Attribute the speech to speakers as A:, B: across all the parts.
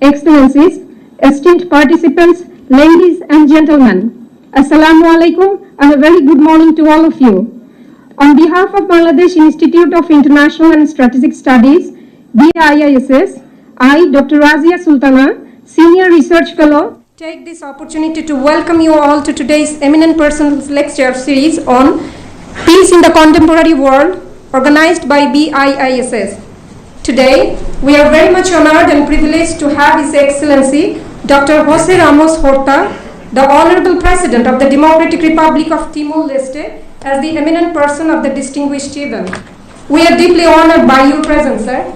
A: Excellencies, esteemed participants, ladies and gentlemen, Assalamu alaikum and a very good morning to all of you. On behalf of Bangladesh Institute of International and Strategic Studies, BIISS, I, Dr. Razia Sultana, Senior Research Fellow, take this opportunity to welcome you all to today's eminent persons lecture series on Peace in the Contemporary World, organized by BIISS. Today, we are very much honored and privileged to have His Excellency Dr. Jose Ramos Horta, the Honorable President of the Democratic Republic of Timor-Leste, as the eminent person of the distinguished event. We are deeply honored by your presence, sir.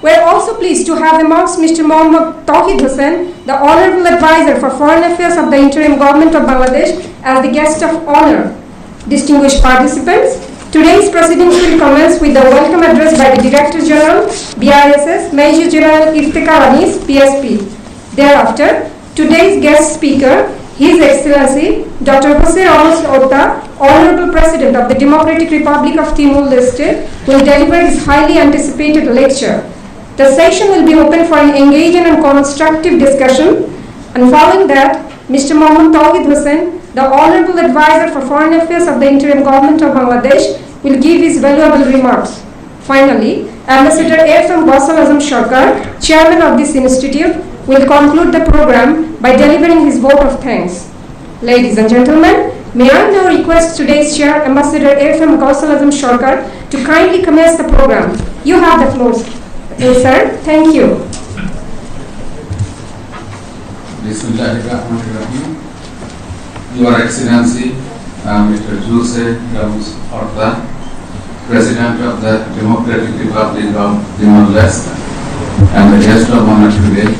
A: We are also pleased to have amongst Mr. Mohammad Tawhid Hussain, the Honorable Advisor for Foreign Affairs of the Interim Government of Bangladesh, as the guest of honor. Distinguished participants, today's proceedings will commence with the welcome address by the Director General, BISS, Major General Iftikhar Anis, PSP. Thereafter, today's guest speaker, His Excellency Dr. Jose Ramos Horta, Honorable President of the Democratic Republic of Timor-Leste, will deliver his highly anticipated lecture. The session will be open for an engaging and constructive discussion, and following that, Mr. Mohammad Tawhid Hussain, the Honorable Advisor for Foreign Affairs of the Interim Government of Bangladesh, will give his valuable remarks. Finally, Ambassador Irfan Ghausal Azam Sarkar, Chairman of this institute, will conclude the program by delivering his vote of thanks. Ladies and gentlemen, may I now request today's Chair, Ambassador Irfan Ghausal Azam Sarkar, to kindly commence the program. You have the floor, sir. Thank you.
B: Bismillahirrahmanirrahim. Your Excellency, Mr. Jose Ramos Horta, President of the Democratic Republic of Timor-Leste, and the guest of honor today,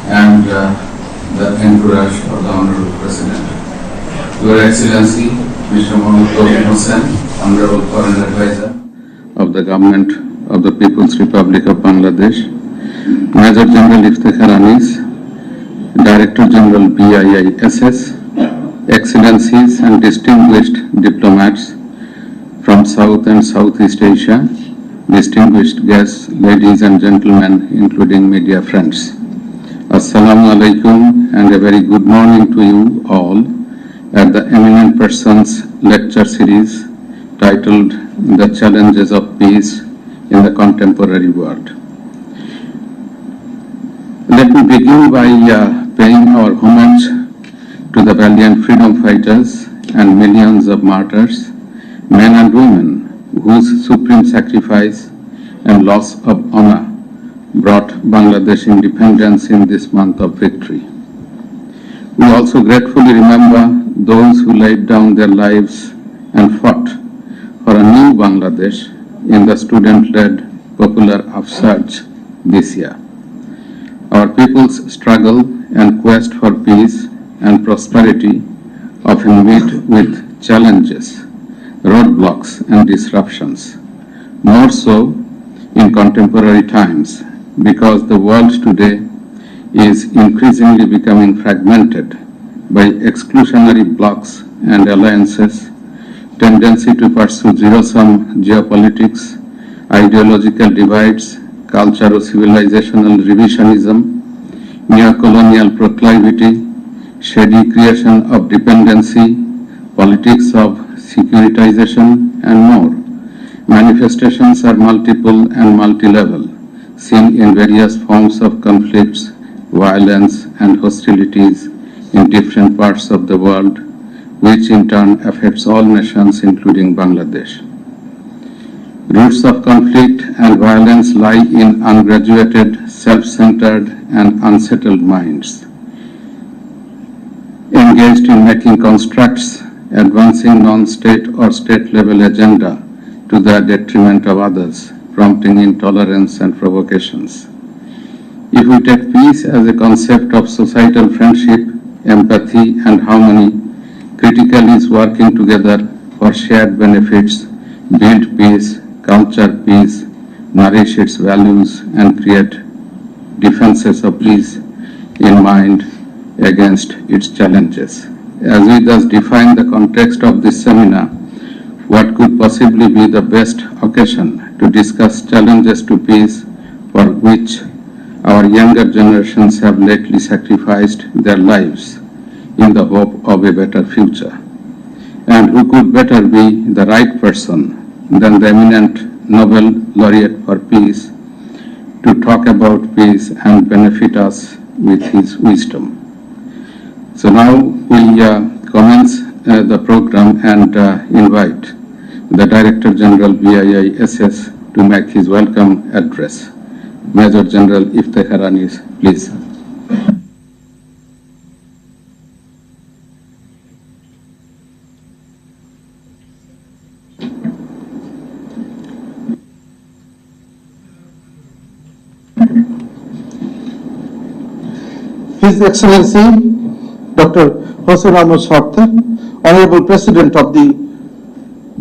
B: and the entourage of the Honorable President. Your Excellency, Mr. Mohammad Tawhid Hussain, Honorable Foreign Advisor of the Government of the People's Republic of Bangladesh, Major General Iftikhar Anis, Director General BIISS, Excellencies and distinguished diplomats from South and Southeast Asia, distinguished guests, ladies and gentlemen, including media friends. Assalamu alaikum and a very good morning to you all at the Eminent Persons Lecture Series titled The Challenges of Peace in the Contemporary World. Let me begin by paying our homage to the valiant freedom fighters and millions of martyrs, men and women, whose supreme sacrifice and loss of honor brought Bangladesh independence in this month of victory. We also gratefully remember those who laid down their lives and fought for a new Bangladesh in the student-led popular upsurge this year. Our people's struggle and quest for peace and prosperity often meet with challenges, roadblocks and disruptions, more so in contemporary times because the world today is increasingly becoming fragmented by exclusionary blocs and alliances, tendency to pursue zero-sum geopolitics, ideological divides, cultural civilizational revisionism, neo-colonial proclivity, shady creation of dependency, politics of securitization, and more. Manifestations are multiple and multi-level, seen in various forms of conflicts, violence, and hostilities in different parts of the world, which in turn affects all nations, including Bangladesh. Roots of conflict and violence lie in ungraduated, self-centered, and unsettled minds, engaged in making constructs, advancing non-state or state-level agenda to the detriment of others, prompting intolerance and provocations. If we take peace as a concept of societal friendship, empathy, and harmony, critical is working together for shared benefits, build peace, culture peace, nourish its values, and create defenses of peace in mind against its challenges. As we thus define the context of this seminar, what could possibly be the best occasion to discuss challenges to peace for which our younger generations have lately sacrificed their lives in the hope of a better future. And who could better be the right person than the eminent Nobel laureate for peace to talk about peace and benefit us with his wisdom. So now we commence the program and invite the Director General BIISS to make his welcome address. Major General Iftekharanis, please.
C: His Excellency Dr. Jose Ramos Horta, Honorable President of the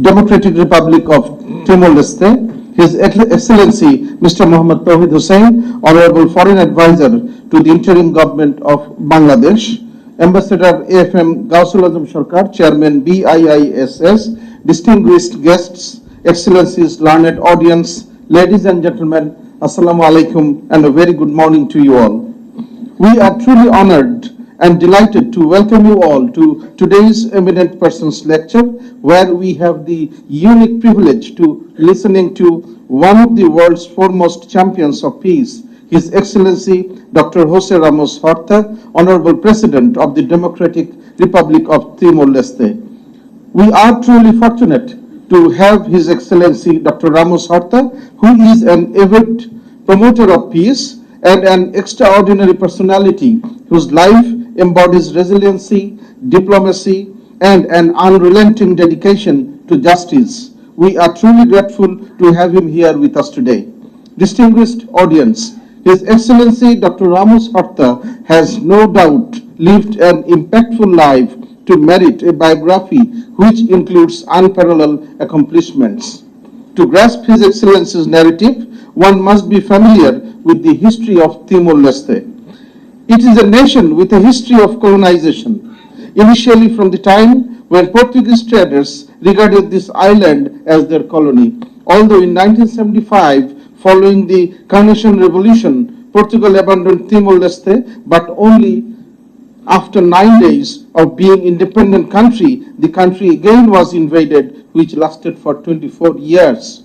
C: Democratic Republic of Timor-Leste, His Excellency Mr. Muhammad Tawhid Hussain, Honorable Foreign Advisor to the Interim Government of Bangladesh, Ambassador AFM Gausul Azam Sarkar, Chairman BIISS, distinguished guests, Excellencies, learned audience, ladies and gentlemen, Assalamu alaikum and a very good morning to you all. We are truly honored and delighted to welcome you all to today's Eminent Persons Lecture, where we have the unique privilege to listening to one of the world's foremost champions of peace, His Excellency Dr. Jose Ramos Horta, Honorable President of the Democratic Republic of Timor-Leste. We are truly fortunate to have His Excellency Dr. Ramos Horta, who is an avid promoter of peace and an extraordinary personality whose life embodies resiliency, diplomacy, and an unrelenting dedication to justice. We are truly grateful to have him here with us today. Distinguished audience, His Excellency Dr. Ramos Horta has no doubt lived an impactful life to merit a biography which includes unparalleled accomplishments. To grasp His Excellency's narrative, one must be familiar with the history of Timor-Leste. It is a nation with a history of colonization, initially from the time when Portuguese traders regarded this island as their colony. Although in 1975, following the Carnation Revolution, Portugal abandoned Timor-Leste, but only after 9 days of being independent country, the country again was invaded, which lasted for 24 years.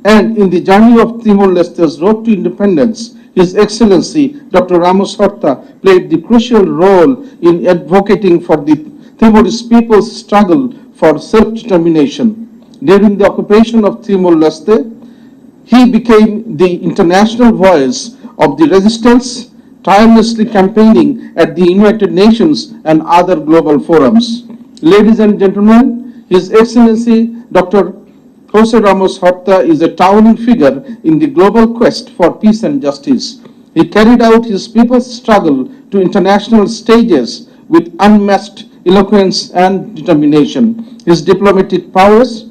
C: And in the journey of Timor-Leste's road to independence, His Excellency Dr. Ramos Horta played the crucial role in advocating for the Timorese people's struggle for self-determination. During the occupation of Timor-Leste, he became the international voice of the resistance, tirelessly campaigning at the United Nations and other global forums. Ladies and gentlemen, His Excellency Dr. Jose Ramos Horta is a towering figure in the global quest for peace and justice. He carried out his people's struggle to international stages with unmatched eloquence and determination. His diplomatic powers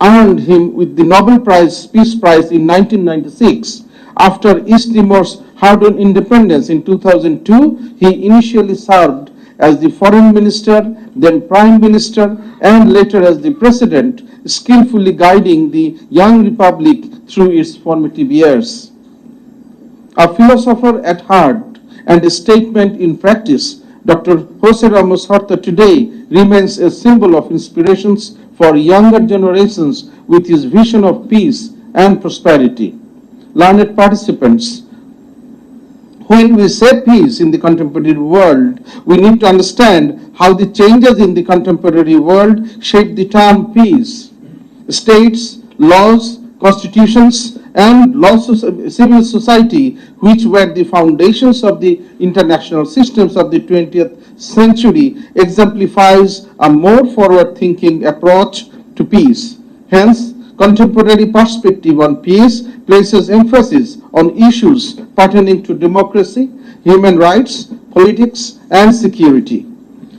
C: earned him with the Nobel Peace Prize in 1996. After East Timor's hard-won independence in 2002, he initially served as the foreign minister, then prime minister, and later as the president, skillfully guiding the young republic through its formative years. A philosopher at heart and a statesman in practice, Dr. Jose Ramos Horta today remains a symbol of inspirations for younger generations with his vision of peace and prosperity. Learned participants, when we say peace in the contemporary world, we need to understand how the changes in the contemporary world shape the term peace. States, laws, constitutions, and civil society, which were the foundations of the international systems of the 20th century, exemplifies a more forward-thinking approach to peace. Hence, contemporary perspective on peace places emphasis on issues pertaining to democracy, human rights, politics, and security.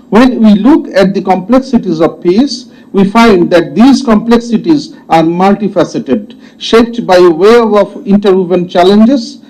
C: When we look at the complexities of peace, we find that these complexities are multifaceted, shaped by a wave of interwoven challenges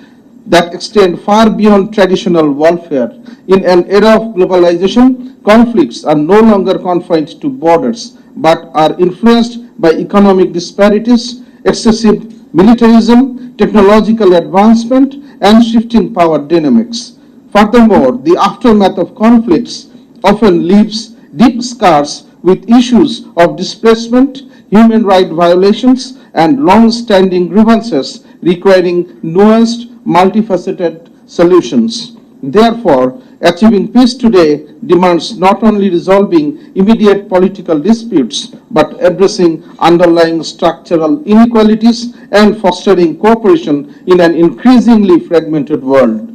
C: that extend far beyond traditional warfare. In an era of globalization, conflicts are no longer confined to borders, but are influenced by economic disparities, excessive militarism, technological advancement, and shifting power dynamics. Furthermore, the aftermath of conflicts often leaves deep scars with issues of displacement, human rights violations, and long-standing grievances requiring nuanced, multifaceted solutions. Therefore, achieving peace today demands not only resolving immediate political disputes, but addressing underlying structural inequalities and fostering cooperation in an increasingly fragmented world.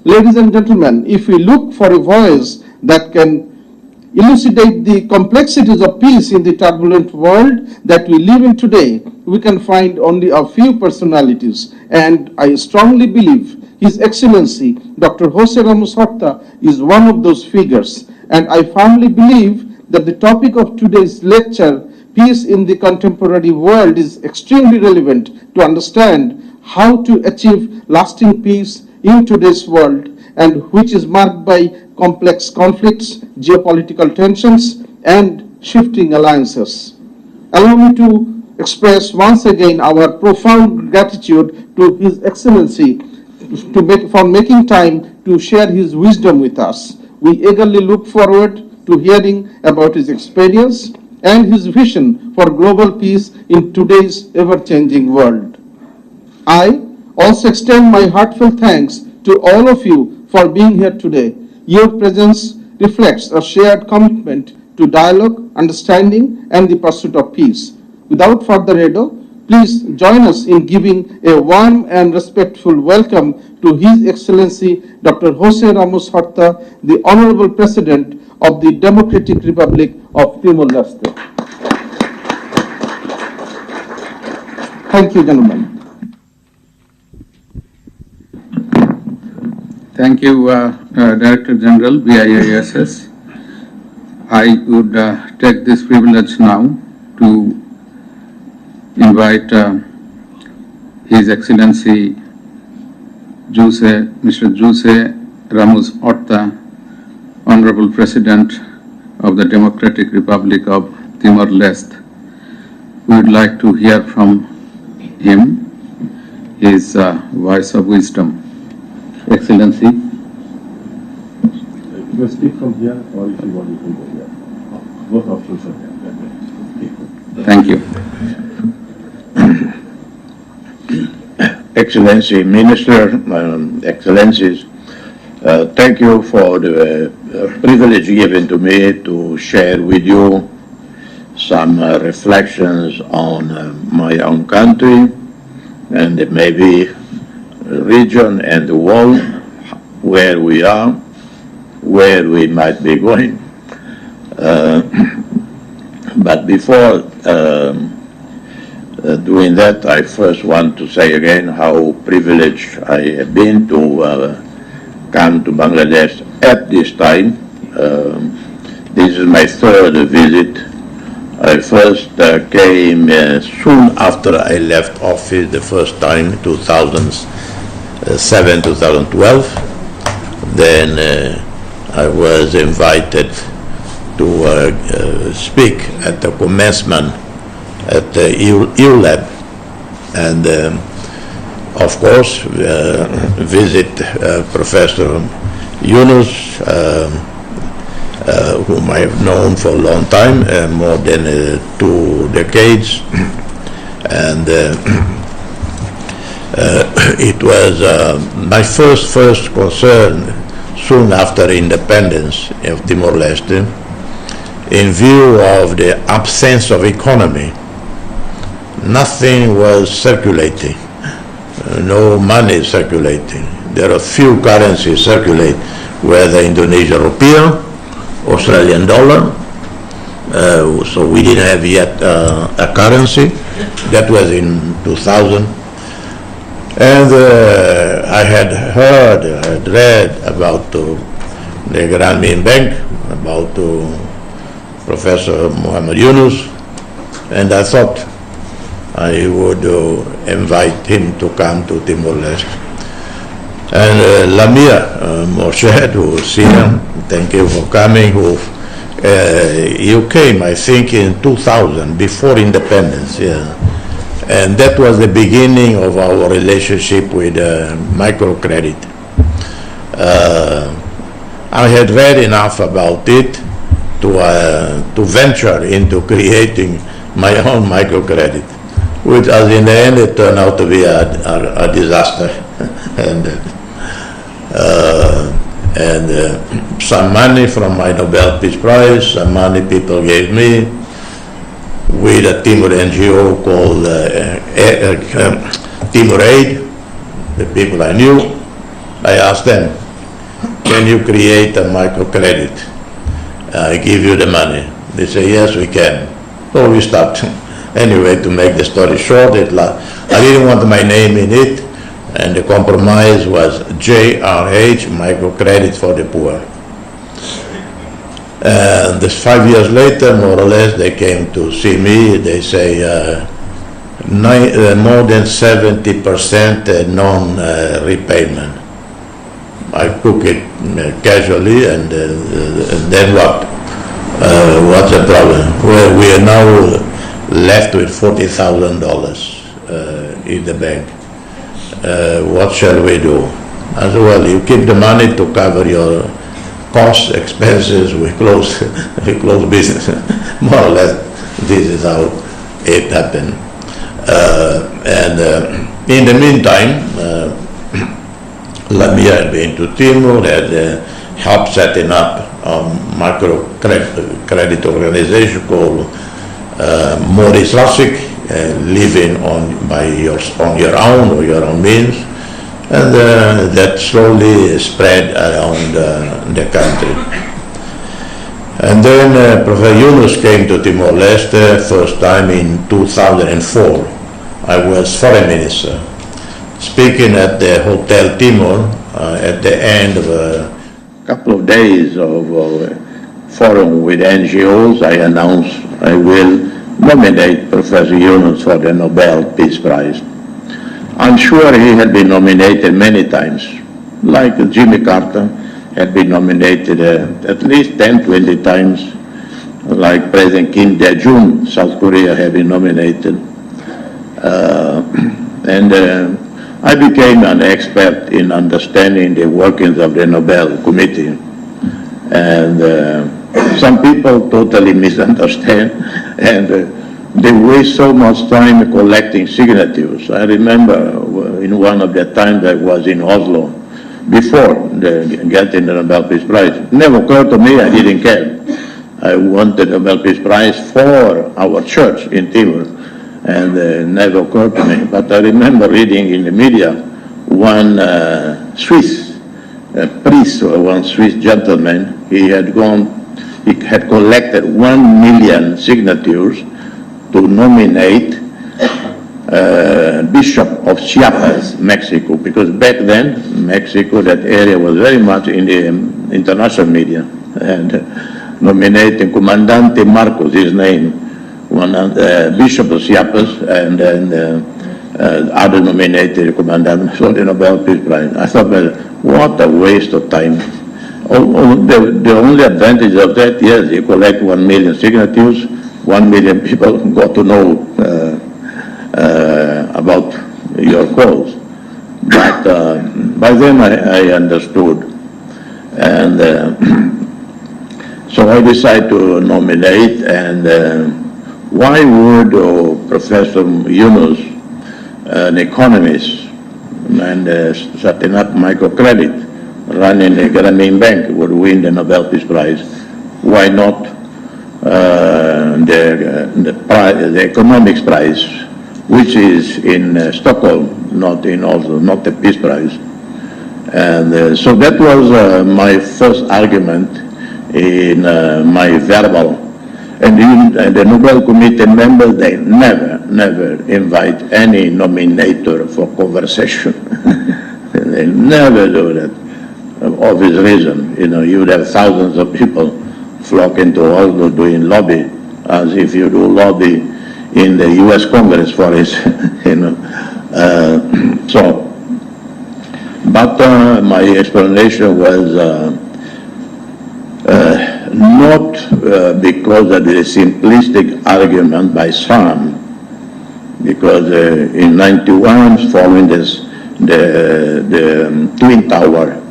C: Ladies and gentlemen, if we look for a voice that can elucidate the complexities of peace in the turbulent world that we live in today, we can find only a few personalities, and I strongly believe His Excellency Dr. Jose Ramos Horta is one of those figures, and I firmly believe that the topic of today's lecture, Peace in the Contemporary World, is extremely relevant to understand how to achieve lasting peace in today's world, and which is marked by complex conflicts, geopolitical tensions, and shifting alliances. Allow me to express once again our profound gratitude to His Excellency for making time to share his wisdom with us. We eagerly look forward to hearing about his experience and his vision for global peace in today's ever-changing world. I also extend my heartfelt thanks to all of you for being here today. Your presence reflects a shared commitment to dialogue, understanding, and the pursuit of peace. Without further ado, please join us in giving a warm and respectful welcome to His Excellency Dr. Jose Ramos Horta, the Honorable President of the Democratic Republic of Timor-Leste. Thank you, gentlemen.
B: Thank you, Director General, BIISS. I would take this privilege now to invite His Excellency Mr. Jose Ramos Horta, Honorable President of the Democratic Republic of Timor-Leste. We would like to hear from him his voice of wisdom. Excellency.
D: You can speak from here, or if you want, you can go here. Both options are there.
B: Thank you.
E: Excellency, Minister, Excellencies, thank you for the privilege given to me to share with you some reflections on my own country and maybe region and the world, where we are, where we might be going. But before doing that, I first want to say again how privileged I have been to come to Bangladesh at this time. This is my third visit. I first came soon after I left office the first time, 2007, 2012. Then I was invited to speak at the commencement at the EULab, and of course visit Professor Yunus, whom I have known for a long time, more than 2 decades, and it was my first concern soon after independence of Timor-Leste, in view of the absence of economy. Nothing was circulating, no money circulating. There are few currencies circulate, whether Indonesian rupiah, Australian dollar, so we didn't have yet a currency. That was in 2000. And I had read about the Grameen Bank, about Professor Muhammad Yunus, and I thought I would invite him to come to Timor-Leste. And Lamia Morshed, who is here, thank you for coming, you came, I think, in 2000, before independence, yeah. And that was the beginning of our relationship with microcredit. I had read enough about it to venture into creating my own microcredit, which, as in the end, it turned out to be a disaster. and some money from my Nobel Peace Prize, some money people gave me, with a Timor NGO called Timor Aid, the people I knew. I asked them, can you create a microcredit? I give you the money. They say, yes, we can. So we stopped. Anyway, to make the story short, I didn't want my name in it, and the compromise was JRH, Microcredit for the Poor. And this 5 years later, more or less, they came to see me. They say more than 70% non-repayment. I took it casually, and then what? What's the problem? Well, we are now left with $40,000 in the bank. What shall we do? I said, well, you keep the money to cover your costs, expenses, we close business. More or less, this is how it happened. In the meantime, Lamia had been to Timor, had helped setting up a microcredit organization called Maurice Lassig, living on your own or your own means, and that slowly spread around the country. And then Professor Yunus came to Timor-Leste first time in 2004. I was foreign minister, speaking at the Hotel Timor at the end of a couple of days of forum with NGOs. I announced I will nominate Professor Yunus for the Nobel Peace Prize. I'm sure he had been nominated many times, like Jimmy Carter had been nominated at least 10, 20 times, like President Kim Dae-jung, South Korea, had been nominated. I became an expert in understanding the workings of the Nobel Committee. And some people totally misunderstand, and they waste so much time collecting signatures. I remember in one of the times I was in Oslo, before getting the Nobel Peace Prize. It never occurred to me, I didn't care. I wanted the Nobel Peace Prize for our church in Timor, and it never occurred to me. But I remember reading in the media one Swiss priest or one Swiss gentleman, he had collected 1 million signatures to nominate Bishop of Chiapas, Mexico, because back then, Mexico, that area was very much in the international media, and nominating Comandante Marcos, his name, Bishop of Chiapas, and then other nominated Commandant for the Nobel Peace Prize. I thought, well, what a waste of time. The only advantage of that, yes, you collect 1 million signatures, 1 million people got to know about your cause. But by then I understood. And so I decided to nominate, and why would Professor Yunus, an economist, and setting up microcredit, running the Grameen Bank, would win the Nobel Peace Prize? Why not the economics prize, which is in Stockholm, not in Oslo, not the Peace Prize? And so that was my first argument in my verbal. And the Nobel Committee members, they never invite any nominator for conversation. They never do that. Obvious reason, you would have thousands of people flocking to Oslo doing lobby, as if you do lobby in the U.S. Congress for it, But my explanation was not because of the simplistic argument by some because in 91, following this, the Twin Tower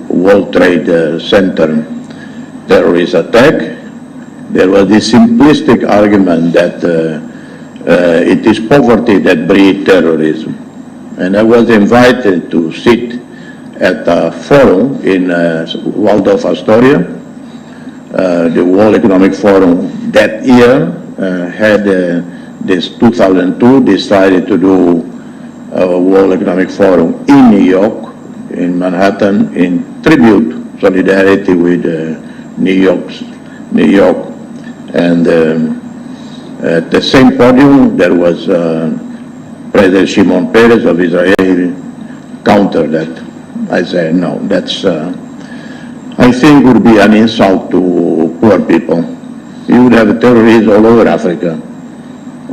E: World Trade Center terrorist attack, there was this simplistic argument that it is poverty that breeds terrorism. And I was invited to sit at a forum in Waldorf Astoria. The World Economic Forum that year had this 2002 decided to do a World Economic Forum in New York, in Manhattan, in tribute, solidarity with New York. And at the same podium, there was President Shimon Peres of Israel countered that. I said, no, that's, I think would be an insult to poor people. You would have terrorists all over Africa,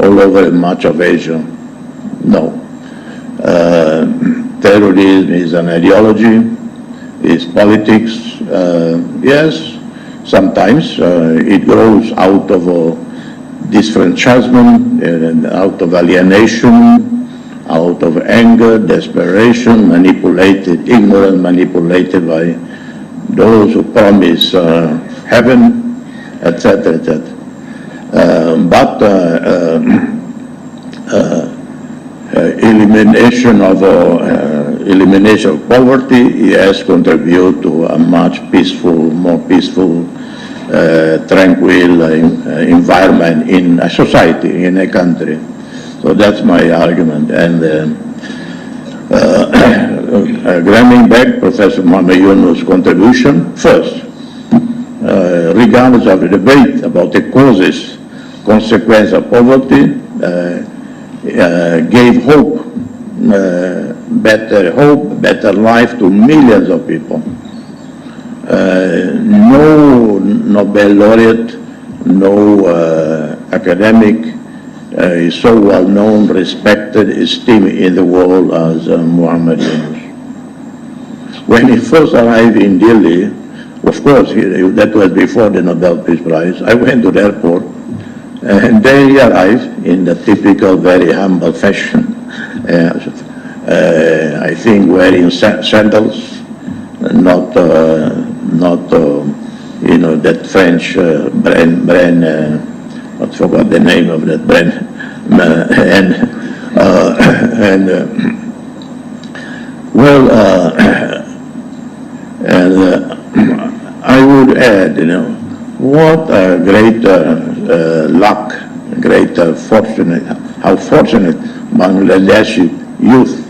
E: all over much of Asia. No. Terrorism is an ideology, is politics. Yes, sometimes it grows out of disfranchisement, and out of alienation, out of anger, desperation, manipulated, ignorant, manipulated by those who promise heaven, etc., etc. But elimination of poverty, yes, contribute to a much more peaceful, tranquil environment in a society, in a country. So that's my argument. And grabbing back Professor Muhammad Yunus' contribution, first, regardless of the debate about the causes, consequence of poverty, gave hope, better life to millions of people. No Nobel laureate, no academic is so well known, respected, esteemed in the world as Muhammad Yunus. When he first arrived in Delhi, of course, that was before the Nobel Peace Prize, I went to the airport, and then he arrived in the typical, very humble fashion. I think wearing sandals, not you know, that French brand, I forgot the name of that brand, I would add, you know, what a great luck, great how fortunate Bangladeshi youth.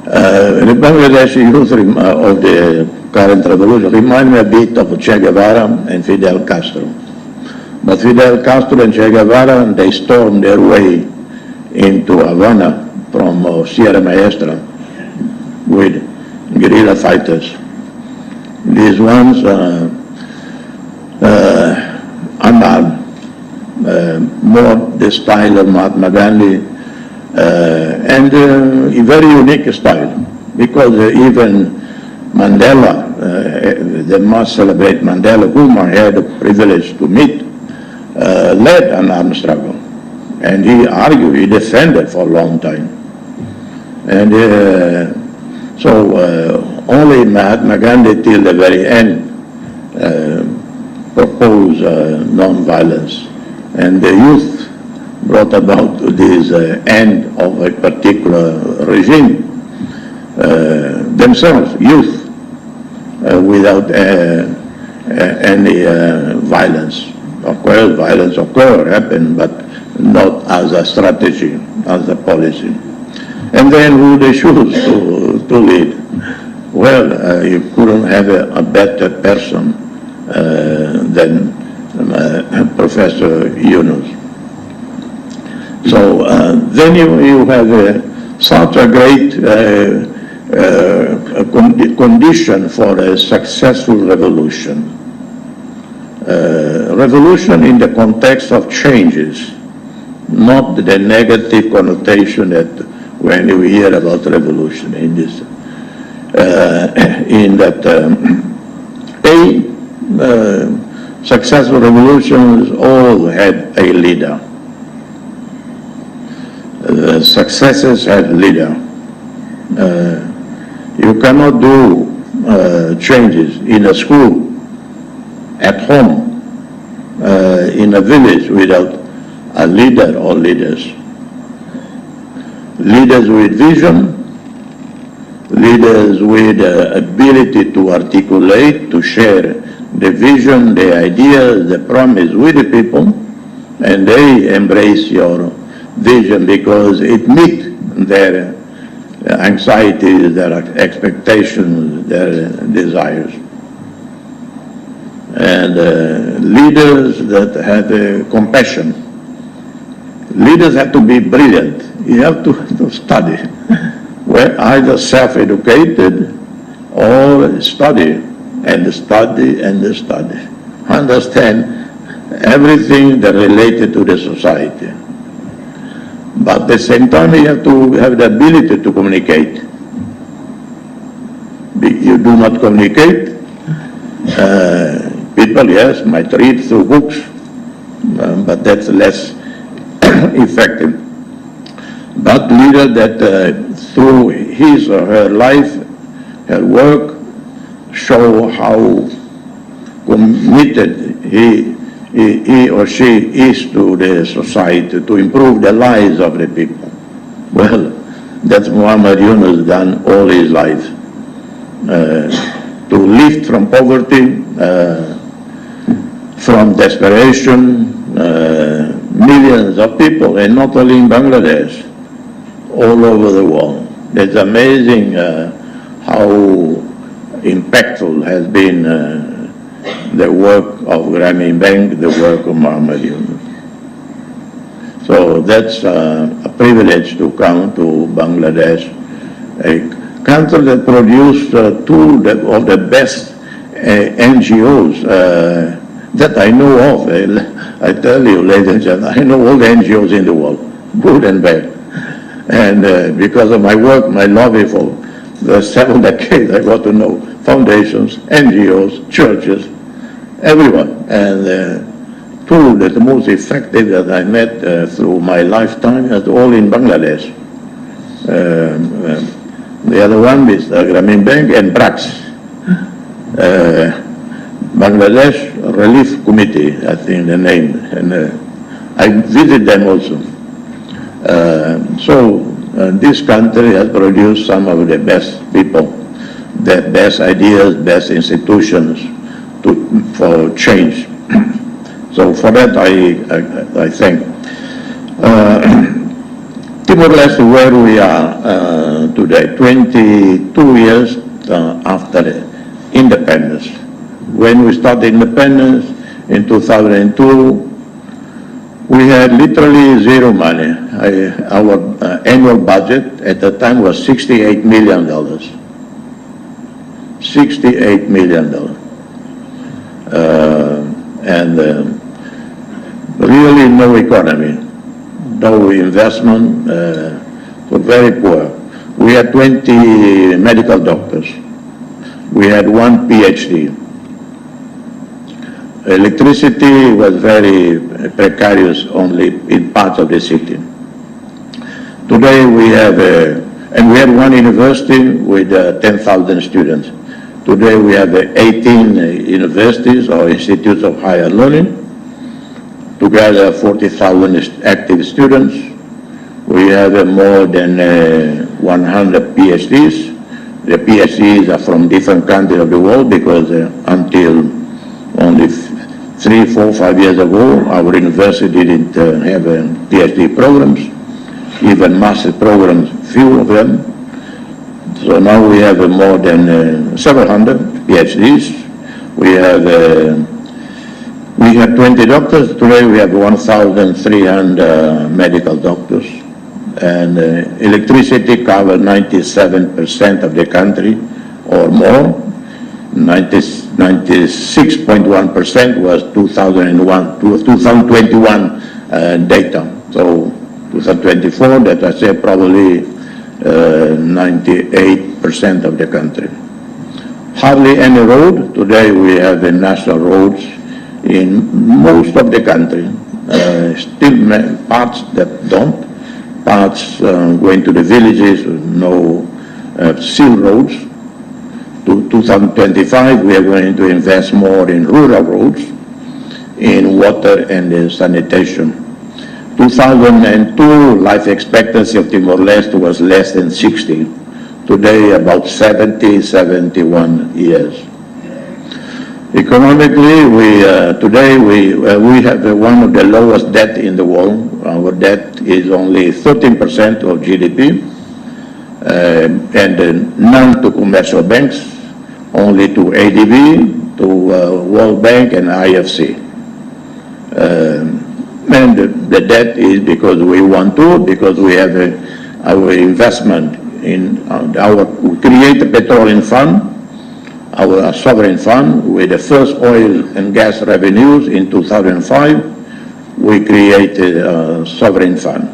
E: The Bangladeshi youth of the current revolution remind me a bit of Che Guevara and Fidel Castro. But Fidel Castro and Che Guevara, they stormed their way into Havana from Sierra Maestra with guerrilla fighters. These ones unarmed, more the style of Mahatma Gandhi, and a very unique style, because even Mandela, they must celebrate Mandela, whom I had the privilege to meet, led an armed struggle. And he argued, he defended for a long time. And only Mahatma Gandhi till the very end proposed non-violence. And the youth brought about this end of a particular regime themselves, youth, without any violence. Of course, violence happened, but not as a strategy, as a policy. And then who they choose to lead? Well, you couldn't have a better person than Professor Yunus. So then you have such a great condition for a successful revolution. Revolution in the context of changes, not the negative connotation that when you hear about revolution in this, successful revolutions all had a leader. successes as leader. You cannot do changes in a school, at home, in a village without a leader or leaders. Leaders with vision, leaders with ability to articulate, to share the vision, the ideas, the promise with the people, and they embrace your vision because it meets their anxieties, their expectations, their desires. And leaders that have compassion. Leaders have to be brilliant. You have to study. Well, either self-educated or study and study and study. Understand everything that related to the society. But at the same time, you have to have the ability to communicate. You do not communicate, people, yes, might read through books, but that's less effective. But leader that through his or her life, her work, show how committed he or she is to the society, to improve the lives of the people. Well, that's Muhammad Yunus done all his life. To lift from poverty, from desperation, millions of people, and not only in Bangladesh, all over the world. It's amazing how impactful has been the work of Grameen Bank, the work of Muhammad Yunus. So that's a privilege to come to Bangladesh, a country that produced two of the best NGOs that I know of. I tell you, ladies and gentlemen, I know all the NGOs in the world, good and bad. And because of my work, my lobby for the 7 decades, I got to know foundations, NGOs, churches, everyone. And two that the most effective that I met through my lifetime is all in Bangladesh. The other one is Grameen Bank and BRACS, Bangladesh Relief Committee, I think the name. And I visit them also. This country has produced some of the best people, the best ideas, best institutions for change. So for that, I thank. Timor-Leste, where we are today, 22 years after independence. When we started independence in 2002, we had literally zero money. Our annual budget at the time was $68 million. $68 million. Really no economy, no investment, so very poor. We had 20 medical doctors. We had 1 PhD. Electricity was very precarious only in parts of the city. Today we have, and we had 1 university with 10,000 students. Today we have 18 universities or institutes of higher learning, together 40,000 active students. We have more than 100 PhDs. The PhDs are from different countries of the world because until only 3, 4, 5 years ago, our university didn't have PhD programs, even master's programs, few of them. So now we have more than several hundred PhDs. We have 20 doctors. Today we have 1,300 medical doctors. And electricity covers 97% of the country or more. 96.1% was 2021 data. So 2024, that I say probably 98% of the country. Hardly any road. Today we have the national roads in most of the country. Still parts that don't. parts going to the villages, no seal roads. To 2025, we are going to invest more in rural roads, in water and sanitation. 2002, life expectancy of Timor-Leste was less than 60. Today, about 70, 71 years. Economically, today we have one of the lowest debt in the world. Our debt is only 13% of GDP, and none to commercial banks, only to ADB, to World Bank and IFC. And the debt is because we want to, because we have our investment in we create a petroleum fund, our sovereign fund, with the first oil and gas revenues in 2005, we created a sovereign fund.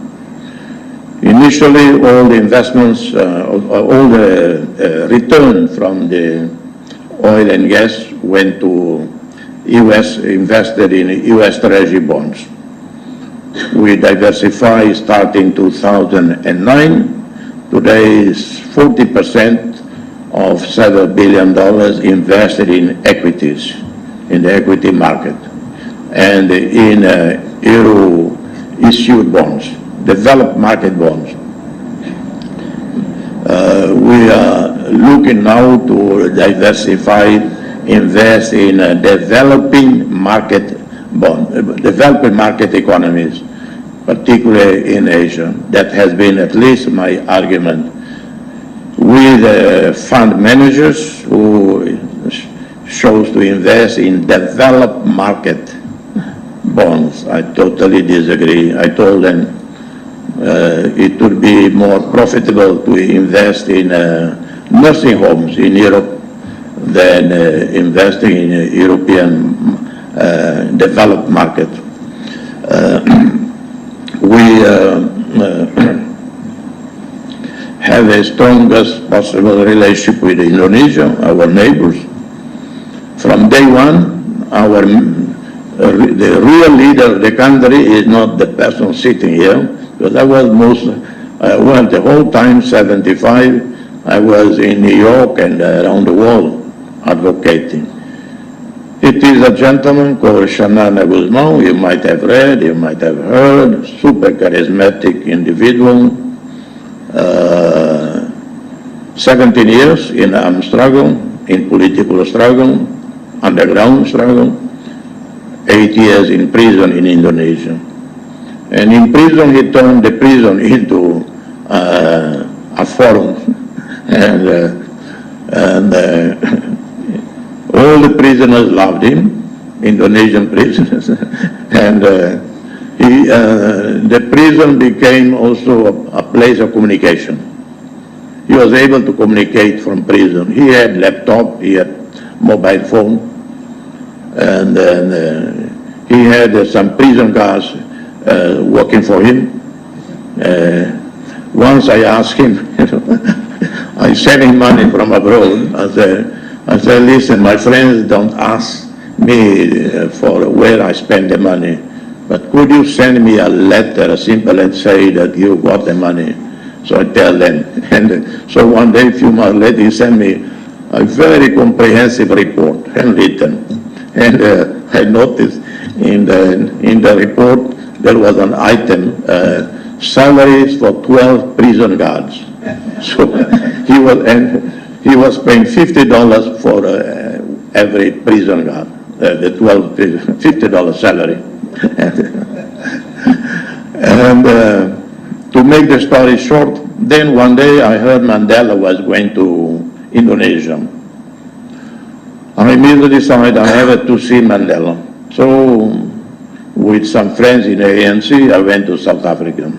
E: Initially, all the investments, all the return from the oil and gas went to U.S., invested in U.S. Treasury bonds. We diversified starting 2009. Today is 40% of several $7 billion invested in equities, in the equity market, and in euro-issued bonds, developed market bonds. We are looking now to diversify, invest in developing market economies, particularly in Asia. That has been at least my argument with fund managers who chose to invest in developed market bonds. I totally disagree. I told them it would be more profitable to invest in nursing homes in Europe than investing in European developed market. We have the strongest possible relationship with Indonesia, our neighbors. From day one, the real leader of the country is not the person sitting here, because I was the whole time, 75, I was in New York and around the world advocating. It is a gentleman called Shanana Guzman. You might have read, you might have heard, super charismatic individual. 17 years in armed struggle, in political struggle, underground struggle, 8 years in prison in Indonesia. And in prison, he turned the prison into a forum. And all the prisoners loved him, Indonesian prisoners. And the prison became also a place of communication. He was able to communicate from prison. He had laptop, he had mobile phone, and then he had some prison guards working for him. Once I asked him, I sent him money from abroad. I said, listen, my friends don't ask me for where I spend the money, but could you send me a letter, a simple letter, say that you got the money? So I tell them. And so one day, a few months later, he sent me a very comprehensive report, handwritten. And I noticed in the report, there was an item, salaries for 12 prison guards. So he was paying $50 for every prison guard, the 12 $50 salary. And to make the story short, then one day I heard Mandela was going to Indonesia. I immediately decided I have to see Mandela. So with some friends in ANC, I went to South Africa.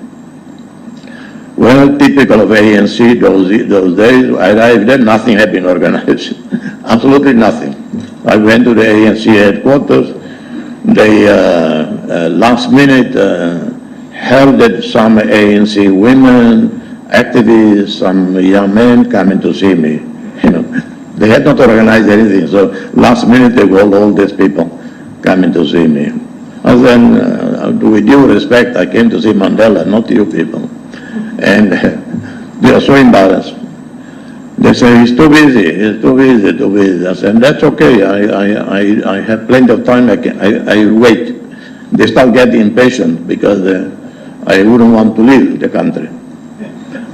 E: Well, typical of ANC those days, I arrived there, nothing had been organized, absolutely nothing. I went to the ANC headquarters. They last minute held some ANC women, activists, some young men coming to see me. You know, they had not organized anything, so last minute they called all these people coming to see me. And then, with due respect, I came to see Mandela, not you people. And they are so embarrassed. They say, he's too busy, too busy. I said, that's okay, I have plenty of time, I wait. They start getting impatient because I wouldn't want to leave the country.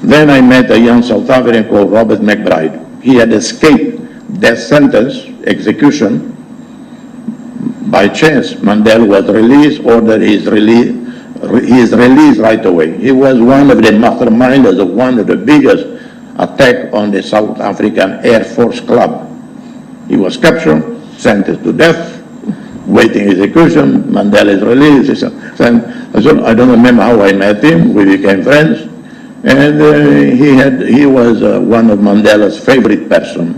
E: Then I met a young South African called Robert McBride. He had escaped death sentence, execution, by chance. Mandela was released, ordered his release right away. He was one of the masterminders of one of the biggest attack on the South African Air Force Club. He was captured, sentenced to death, waiting execution. Mandela is released. I don't remember how I met him. We became friends. And he was one of Mandela's favorite person.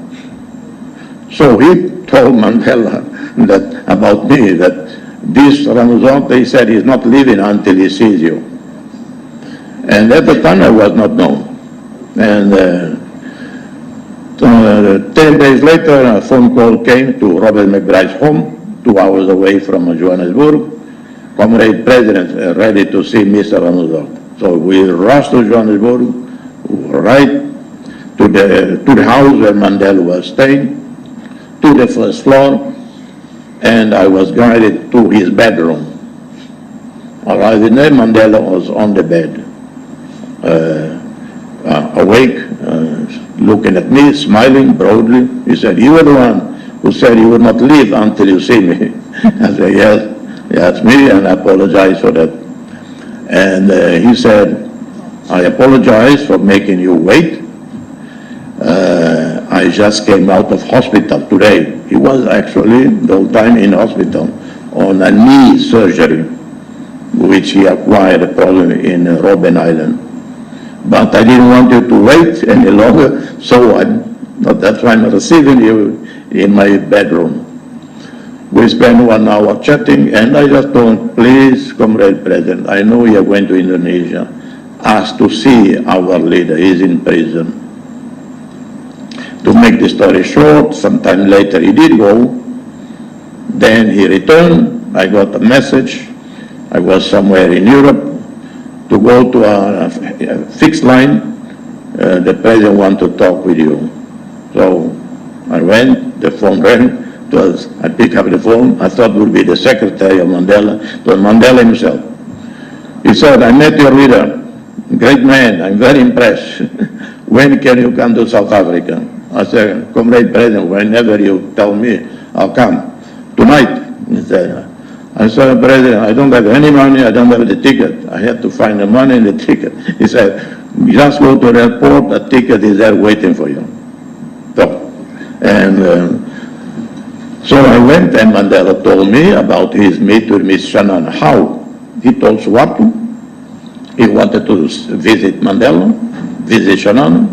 E: So he told Mandela that about me, that this Ramazan, he said, he's not leaving until he sees you. And at the time I was not known. And 10 days later, a phone call came to Robert McBride's home, 2 hours away from Johannesburg. Comrade President, ready to see Mr. Ramazan. So we rushed to Johannesburg, right to the house where Mandela was staying, to the first floor, and I was guided to his bedroom. Arriving there, Mandela was on the bed, awake, looking at me, smiling broadly. He said, "You were the one who said you would not leave until you see me." I said, "Yes, that's me, and I apologize for that." And he said, "I apologize for making you wait. I just came out of hospital today." He was actually the whole time in hospital on a knee surgery, which he acquired a problem in Robben Island. But I didn't want you to wait any longer, so that's why I'm receiving you in my bedroom. We spent 1 hour chatting, and I just told him, "Please, Comrade President, I know you're going to Indonesia. Ask to see our leader. He's in prison." To make the story short, sometime later he did go. Then he returned. I got a message. I was somewhere in Europe to go to a fixed line. The president wants to talk with you. So I went, the phone rang. I picked up the phone. I thought it would be the secretary of Mandela. It was Mandela himself. He said, "I met your leader, great man, I'm very impressed. When can you come to South Africa?" I said, "Comrade President, whenever you tell me, I'll come. Tonight." He said, I said, "President, I don't have any money, I don't have the ticket. I have to find the money and the ticket." He said, "Just go to the airport, the ticket is there waiting for you." So I went, and Mandela told me about his meet with Miss Shannon. How? He told Suharto he wanted to visit Mandela, visit Shannon,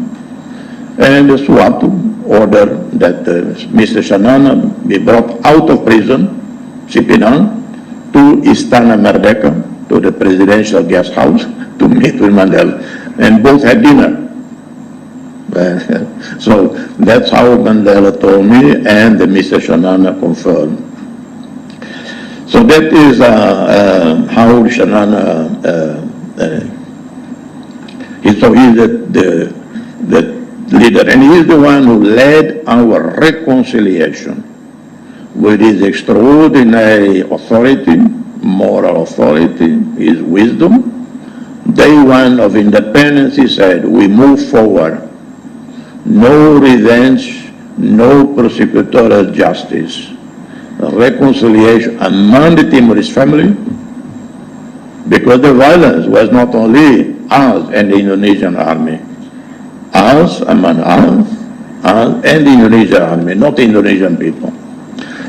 E: and Suharto ordered that Mr. Shannon be brought out of prison, Sipinang, to Istana Merdeka, to the presidential guest house, to meet with Mandela, and both had dinner. So that's how Mandela told me, and Mr. Shanana confirmed. So that is how Shanana, he's the leader, and he is the one who led our reconciliation with his extraordinary authority, moral authority, his wisdom. Day one of independence, he said, "We move forward. No revenge, no prosecutorial justice. Reconciliation among the Timorese family, because the violence was not only us and the Indonesian army, us among us and the Indonesian army, not the Indonesian people.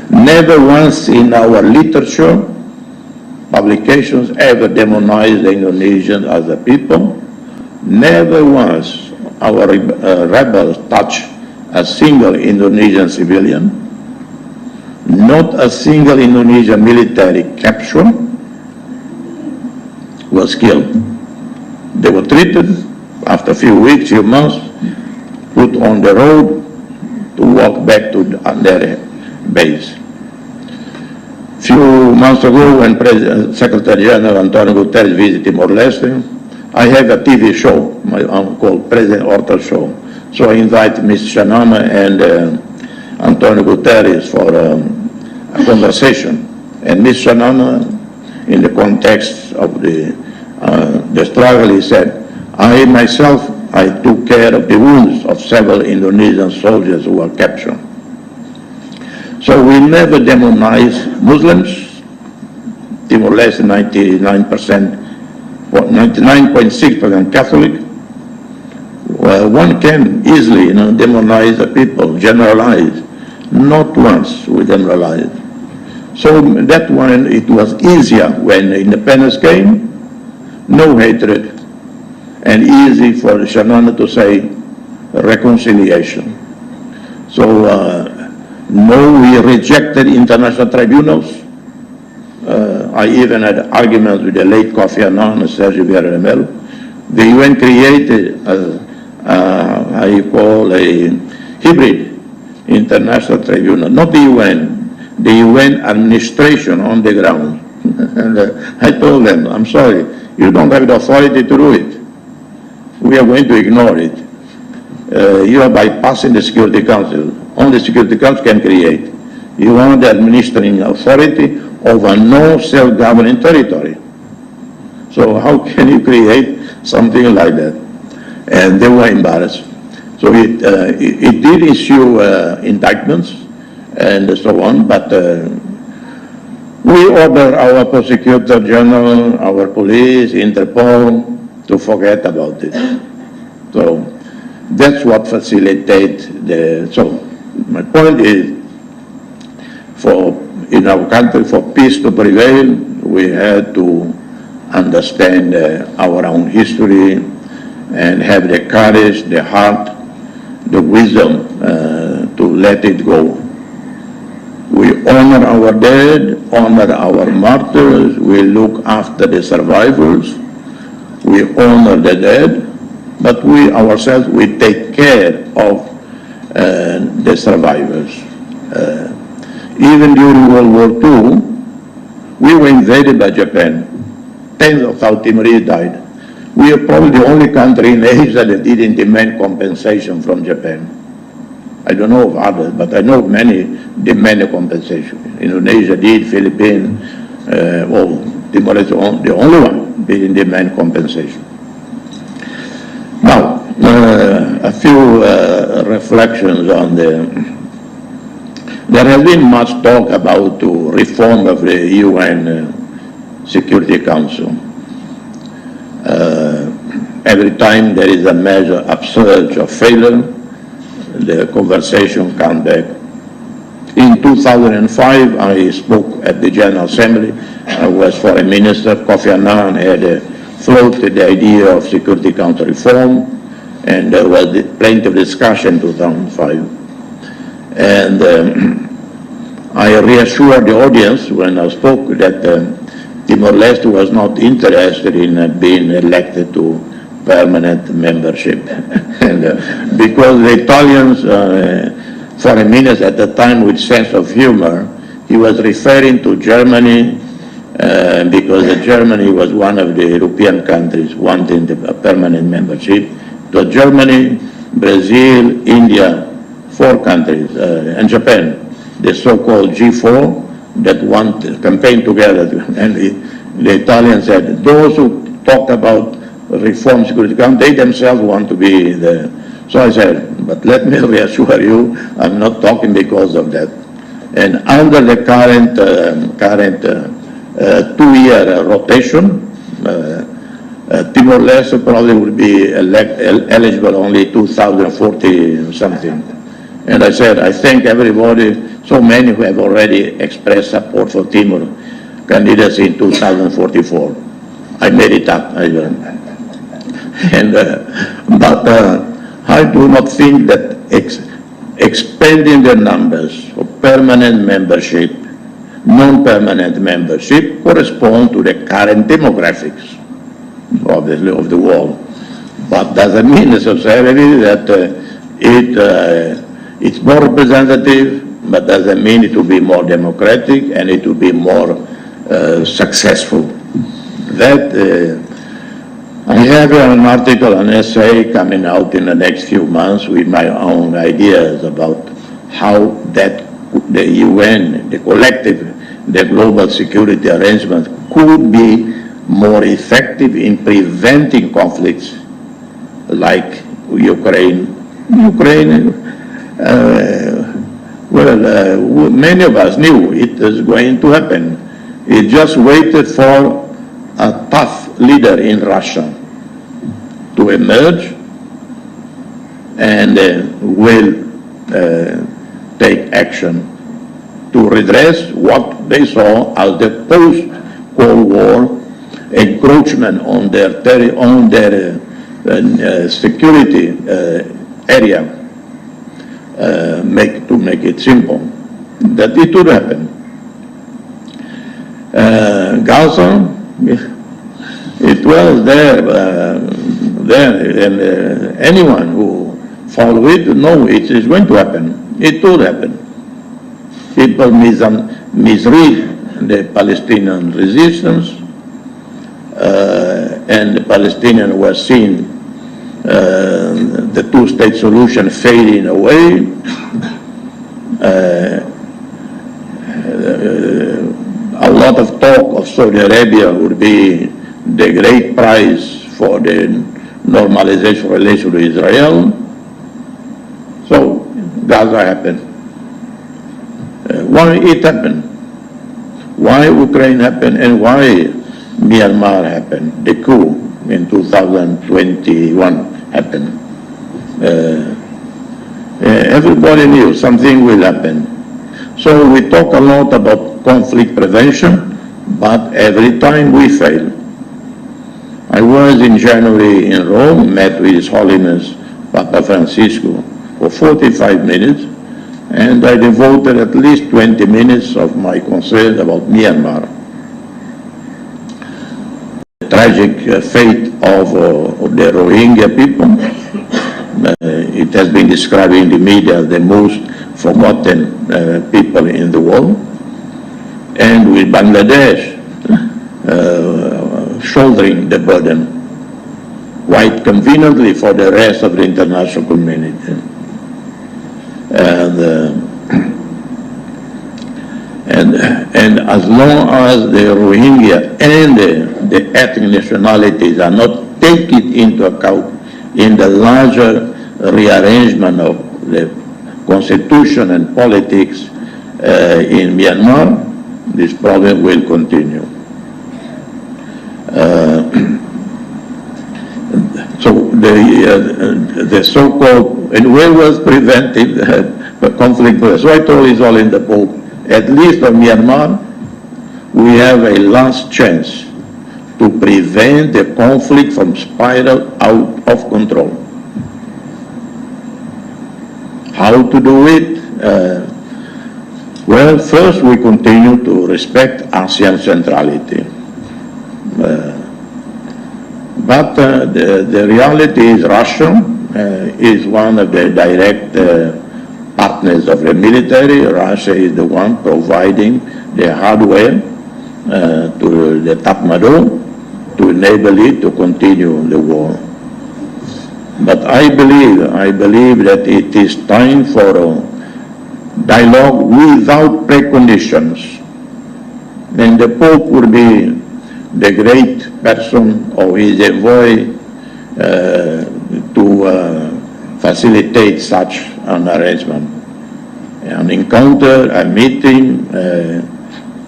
E: Never once in our literature, publications ever demonized the Indonesians as a people. Never once our rebels touched a single Indonesian civilian. Not a single Indonesian military capture was killed. They were treated after a few weeks, few months, put on the road to walk back to their base. Few months ago, when Secretary General Antonio Guterres visited Timor-Leste, I have a TV show, my own called President Orta Show. So I invite Ms. Shanama and Antonio Guterres for a conversation. And Ms. Shanama, in the context of the struggle, he said, I myself, I took care of the wounds of several Indonesian soldiers who were captured. So we never demonize Muslims. Timor-Leste 99.6% Catholic. Well, one can easily, demonize the people, generalize. Not once we generalize. So that one, it was easier when independence came, no hatred, and easy for Shanana to say reconciliation. So no, we rejected international tribunals. I even had arguments with the late Kofi Annan and Sergio Villarreal. The UN created how you call a hybrid international tribunal, not the UN administration on the ground. And I told them, I'm sorry, you don't have the authority to do it. We are going to ignore it. You are bypassing the Security Council. Only the Security Council can create. You want the administering authority over no self-governing territory. So how can you create something like that? And they were embarrassed. So it did issue indictments and so on, but we order our prosecutor general, our police, Interpol to forget about it. So that's what facilitates so my point is, in our country, for peace to prevail, we had to understand our own history and have the courage, the heart, the wisdom to let it go. We honor our dead, honor our martyrs, we look after the survivors, we honor the dead, but we ourselves, we take care of the survivors. Even during World War II, we were invaded by Japan. Tens of South Timorese died. We are probably the only country in Asia that didn't demand compensation from Japan. I don't know of others, but I know many demanded compensation. Indonesia did, Philippines, Timor is the only one didn't demand compensation. Now, a few reflections on there has been much talk about the reform of the UN Security Council. Every time there is a measure upsurge or failure, the conversation comes back. In 2005, I spoke at the General Assembly. I was Foreign Minister. Kofi Annan had floated the idea of Security Council reform, and there was plenty of discussion in 2005. And I reassured the audience when I spoke that Timor-Leste was not interested in being elected to permanent membership. And because the Italians, foreign minister at the time with sense of humor, he was referring to Germany because Germany was one of the European countries wanting a permanent membership. So Germany, Brazil, India, 4 countries, and Japan, the so-called G4 that want to campaign together. And the Italians said, those who talk about reform Security Council, they themselves want to be the... So I said, but let me reassure you, I'm not talking because of that. And under the current 2-year rotation, Timor-Leste probably will be eligible only 2040 something. And I said, I thank everybody, so many who have already expressed support for Timor candidacy in 2044. I made it up. But I do not think that expanding the numbers of permanent membership, non-permanent membership correspond to the current demographics, obviously, of the world. But doesn't mean necessarily that it's more representative, but doesn't mean it will be more democratic and it will be more successful. That I have an article, an essay coming out in the next few months with my own ideas about how that the UN, the collective, the global security arrangement could be more effective in preventing conflicts like Ukraine. Many of us knew it was going to happen. It just waited for a tough leader in Russia to emerge and will take action to redress what they saw as the post-Cold War encroachment on their security area. To make it simple, that it would happen. Gaza, it was there, and anyone who followed it know it is going to happen. It would happen. People misread the Palestinian resistance, and the Palestinians were seeing the two-state solution fading away. A lot of talk of Saudi Arabia would be the great prize for the normalization relation with Israel. So Gaza happened. Why it happened? Why Ukraine happened, and why Myanmar happened? The coup in 2021 happened. Everybody knew something will happen. So we talk a lot about conflict prevention, but every time we fail. I was in January in Rome, met with His Holiness Papa Francisco for 45 minutes, and I devoted at least 20 minutes of my concern about Myanmar. The tragic fate of the Rohingya people. It has been described in the media as the most forgotten people in the world. And with Bangladesh shouldering the burden quite conveniently for the rest of the international community. And as long as the Rohingya and the ethnic nationalities are not taken into account in the larger rearrangement of the constitution and politics in Myanmar, this problem will continue. So the so-called, and where was preventive conflict? So I told it's all in the book. At least of Myanmar, we have a last chance to prevent the conflict from spiral out of control. How to do it? Well, first we continue to respect ASEAN centrality. But the reality is Russia is one of the direct partners of the military. Russia is the one providing the hardware to the Tatmadaw to enable it to continue the war. But I believe that it is time for a dialogue without preconditions. And the Pope would be the great person or his envoy to facilitate such an arrangement. An encounter, a meeting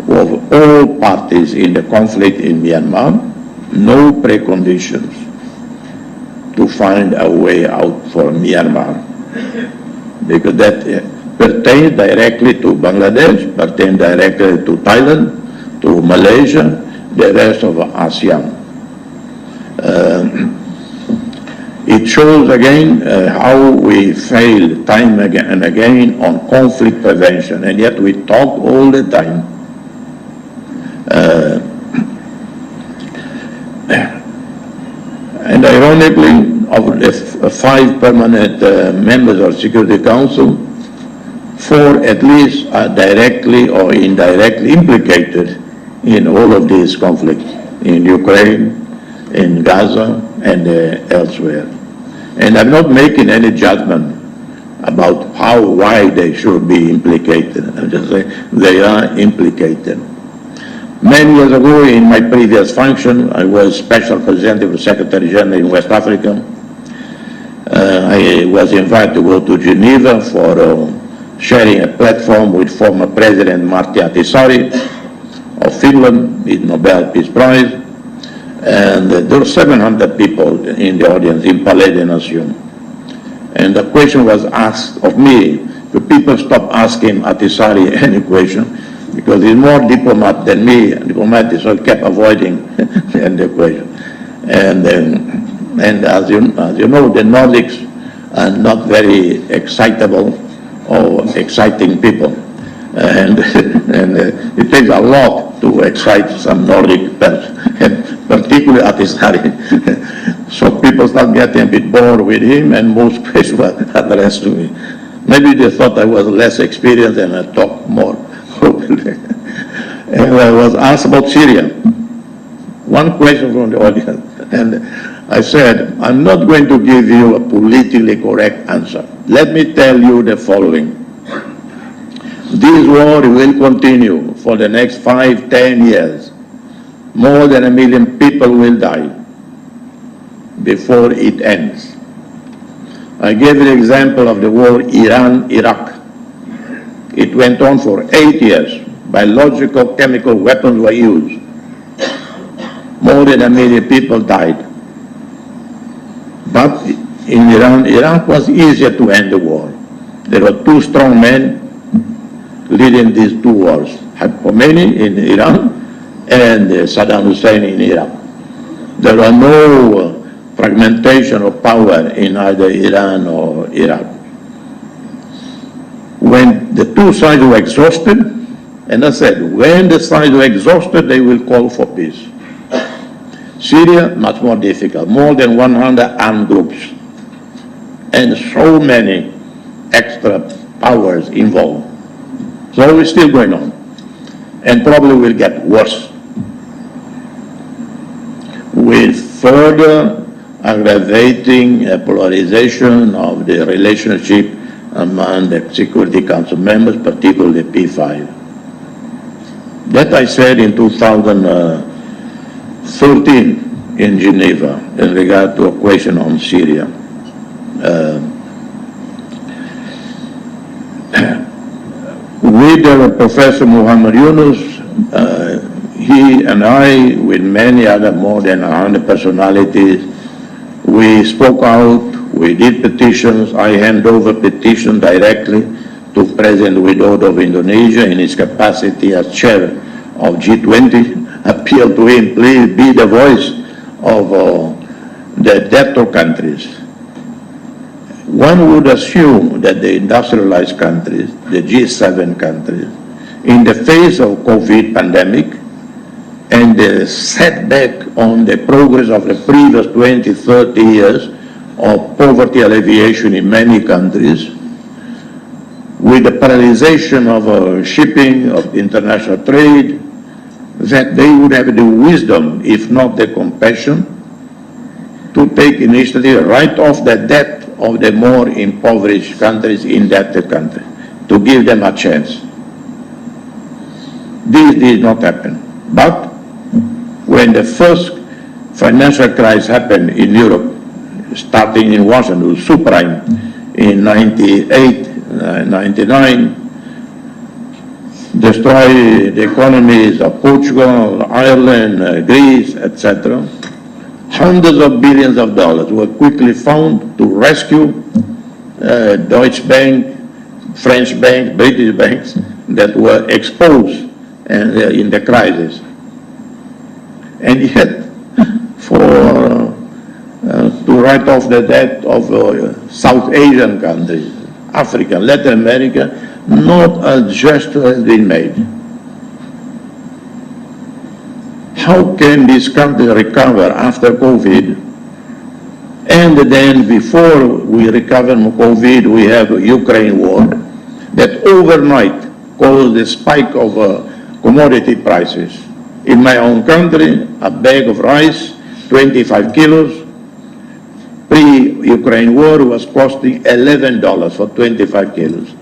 E: of all parties in the conflict in Myanmar, no preconditions, to find a way out for Myanmar. Because that pertains directly to Bangladesh, pertains directly to Thailand, to Malaysia, the rest of ASEAN. It shows again how we fail time and again on conflict prevention, and yet we talk all the time. And ironically, of the 5 permanent members of Security Council, 4 at least are directly or indirectly implicated in all of these conflicts, in Ukraine, in Gaza, and elsewhere. And I'm not making any judgment about why they should be implicated. I'm just saying they are implicated. Many years ago, in my previous function, I was Special Representative Secretary General in West Africa. I was invited to go to Geneva for sharing a platform with former President Martti Ahtisaari of Finland, with Nobel Peace Prize. And there were 700 people in the audience in Palais des Nations. And the question was asked of me, the people stopped asking Ahtisaari any question, because he's more diplomat than me, so he kept avoiding the question. And as you know, the Nordics are not very excitable or exciting people. And it takes a lot to excite some Nordic person, and particularly Ahtisaari. So people start getting a bit bored with him, and most questions were addressed to me. Maybe they thought I was less experienced and I talked more. And I was asked about Syria. One question from the audience, and I said, I'm not going to give you a politically correct answer. Let me tell you the following. This war will continue for the next 5-10 years. More than 1 million people will die before it ends. I gave the example of the war Iran-Iraq. It went on for 8 years. Biological, chemical weapons were used. More than 1 million people died. But in Iraq was easier to end the war. There were two strong men leading these two wars, Khomeini in Iran and Saddam Hussein in Iraq. There was no fragmentation of power in either Iran or Iraq. When the two sides were exhausted, and I said, when the sides were exhausted, they will call for peace. Syria, much more difficult, more than 100 armed groups, and so many extra powers involved. So it's still going on, and probably will get worse, with further aggravating polarization of the relationship among the Security Council members, particularly P5. That I said in 2013 in Geneva in regard to a question on Syria. With Professor Muhammad Yunus, he and I, with many other more than 100 personalities, we spoke out, we did petitions. I hand over petition directly to President Widodo of Indonesia in his capacity as chair of G20, appeal to him, please be the voice of the debtor countries. One would assume that the industrialized countries, the G7 countries, in the face of COVID pandemic and the setback on the progress of the previous 20, 30 years of poverty alleviation in many countries, with the paralyzation of shipping, of international trade, that they would have the wisdom, if not the compassion, to take initiative, write off the debt of the more impoverished countries, indebted countries, to give them a chance. This did not happen. But when the first financial crisis happened in Europe, starting in Washington, subprime, in 98, 99, destroyed the economies of Portugal, Ireland, Greece, etc. Hundreds of billions of dollars were quickly found to rescue Deutsche Bank, French banks, British banks that were exposed in the crisis. And yet, to write off the debt of South Asian countries, Africa, Latin America, not a gesture has been made. How can this country recover after COVID? And then before we recover from COVID, we have a Ukraine war that overnight caused a spike of commodity prices. In my own country, a bag of rice, 25 kilos, Ukraine war was costing $11 for 25 kilos.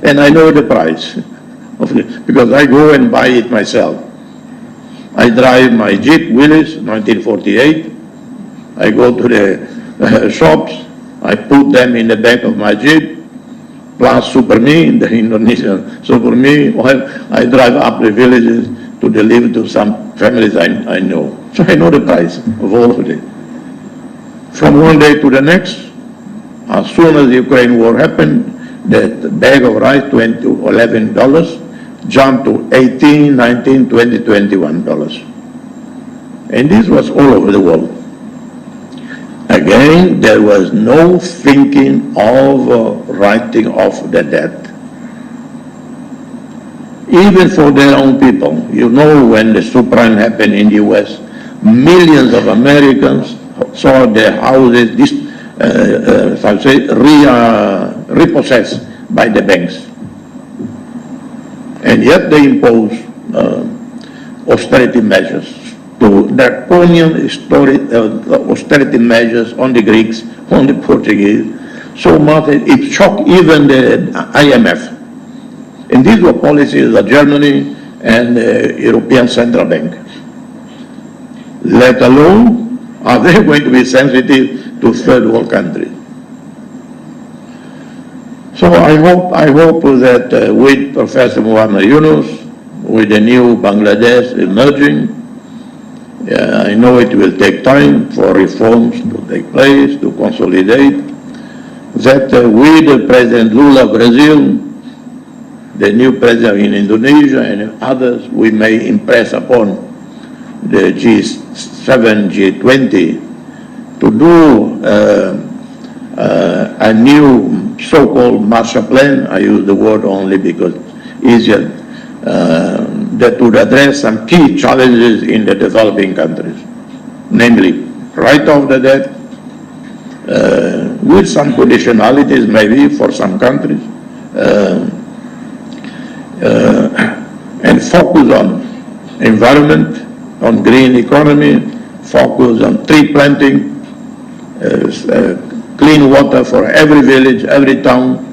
E: And I know the price of it because I go and buy it myself. I drive my Jeep Willys, 1948. I go to the shops. I put them in the back of my Jeep, plus Super Me, the Indonesian Super Me. I drive up the villages to deliver to some families I know. So I know the price of all of it. From one day to the next, as soon as the Ukraine war happened, the bag of rice went to $11, jumped to $18, $19, $20, $21. And this was all over the world. Again, there was no thinking of writing off the debt. Even for their own people. You know, when the subprime happened in the US, millions of Americans saw their houses repossessed by the banks. And yet they imposed austerity measures, draconian austerity measures on the Greeks, on the Portuguese, so much that it shocked even the IMF. And these were policies of Germany and the European Central Bank. Let alone, are they going to be sensitive to third world countries? So I hope that with Professor Muhammad Yunus, with the new Bangladesh emerging, I know it will take time for reforms to take place, to consolidate, that with President Lula of Brazil, the new president in Indonesia and others, we may impress upon the G7, G20 to do a new so-called Marshall Plan. I use the word only because easier, that would address some key challenges in the developing countries, namely write off the debt, with some conditionalities maybe for some countries, and focus on environment, on green economy, focus on tree planting, clean water for every village, every town,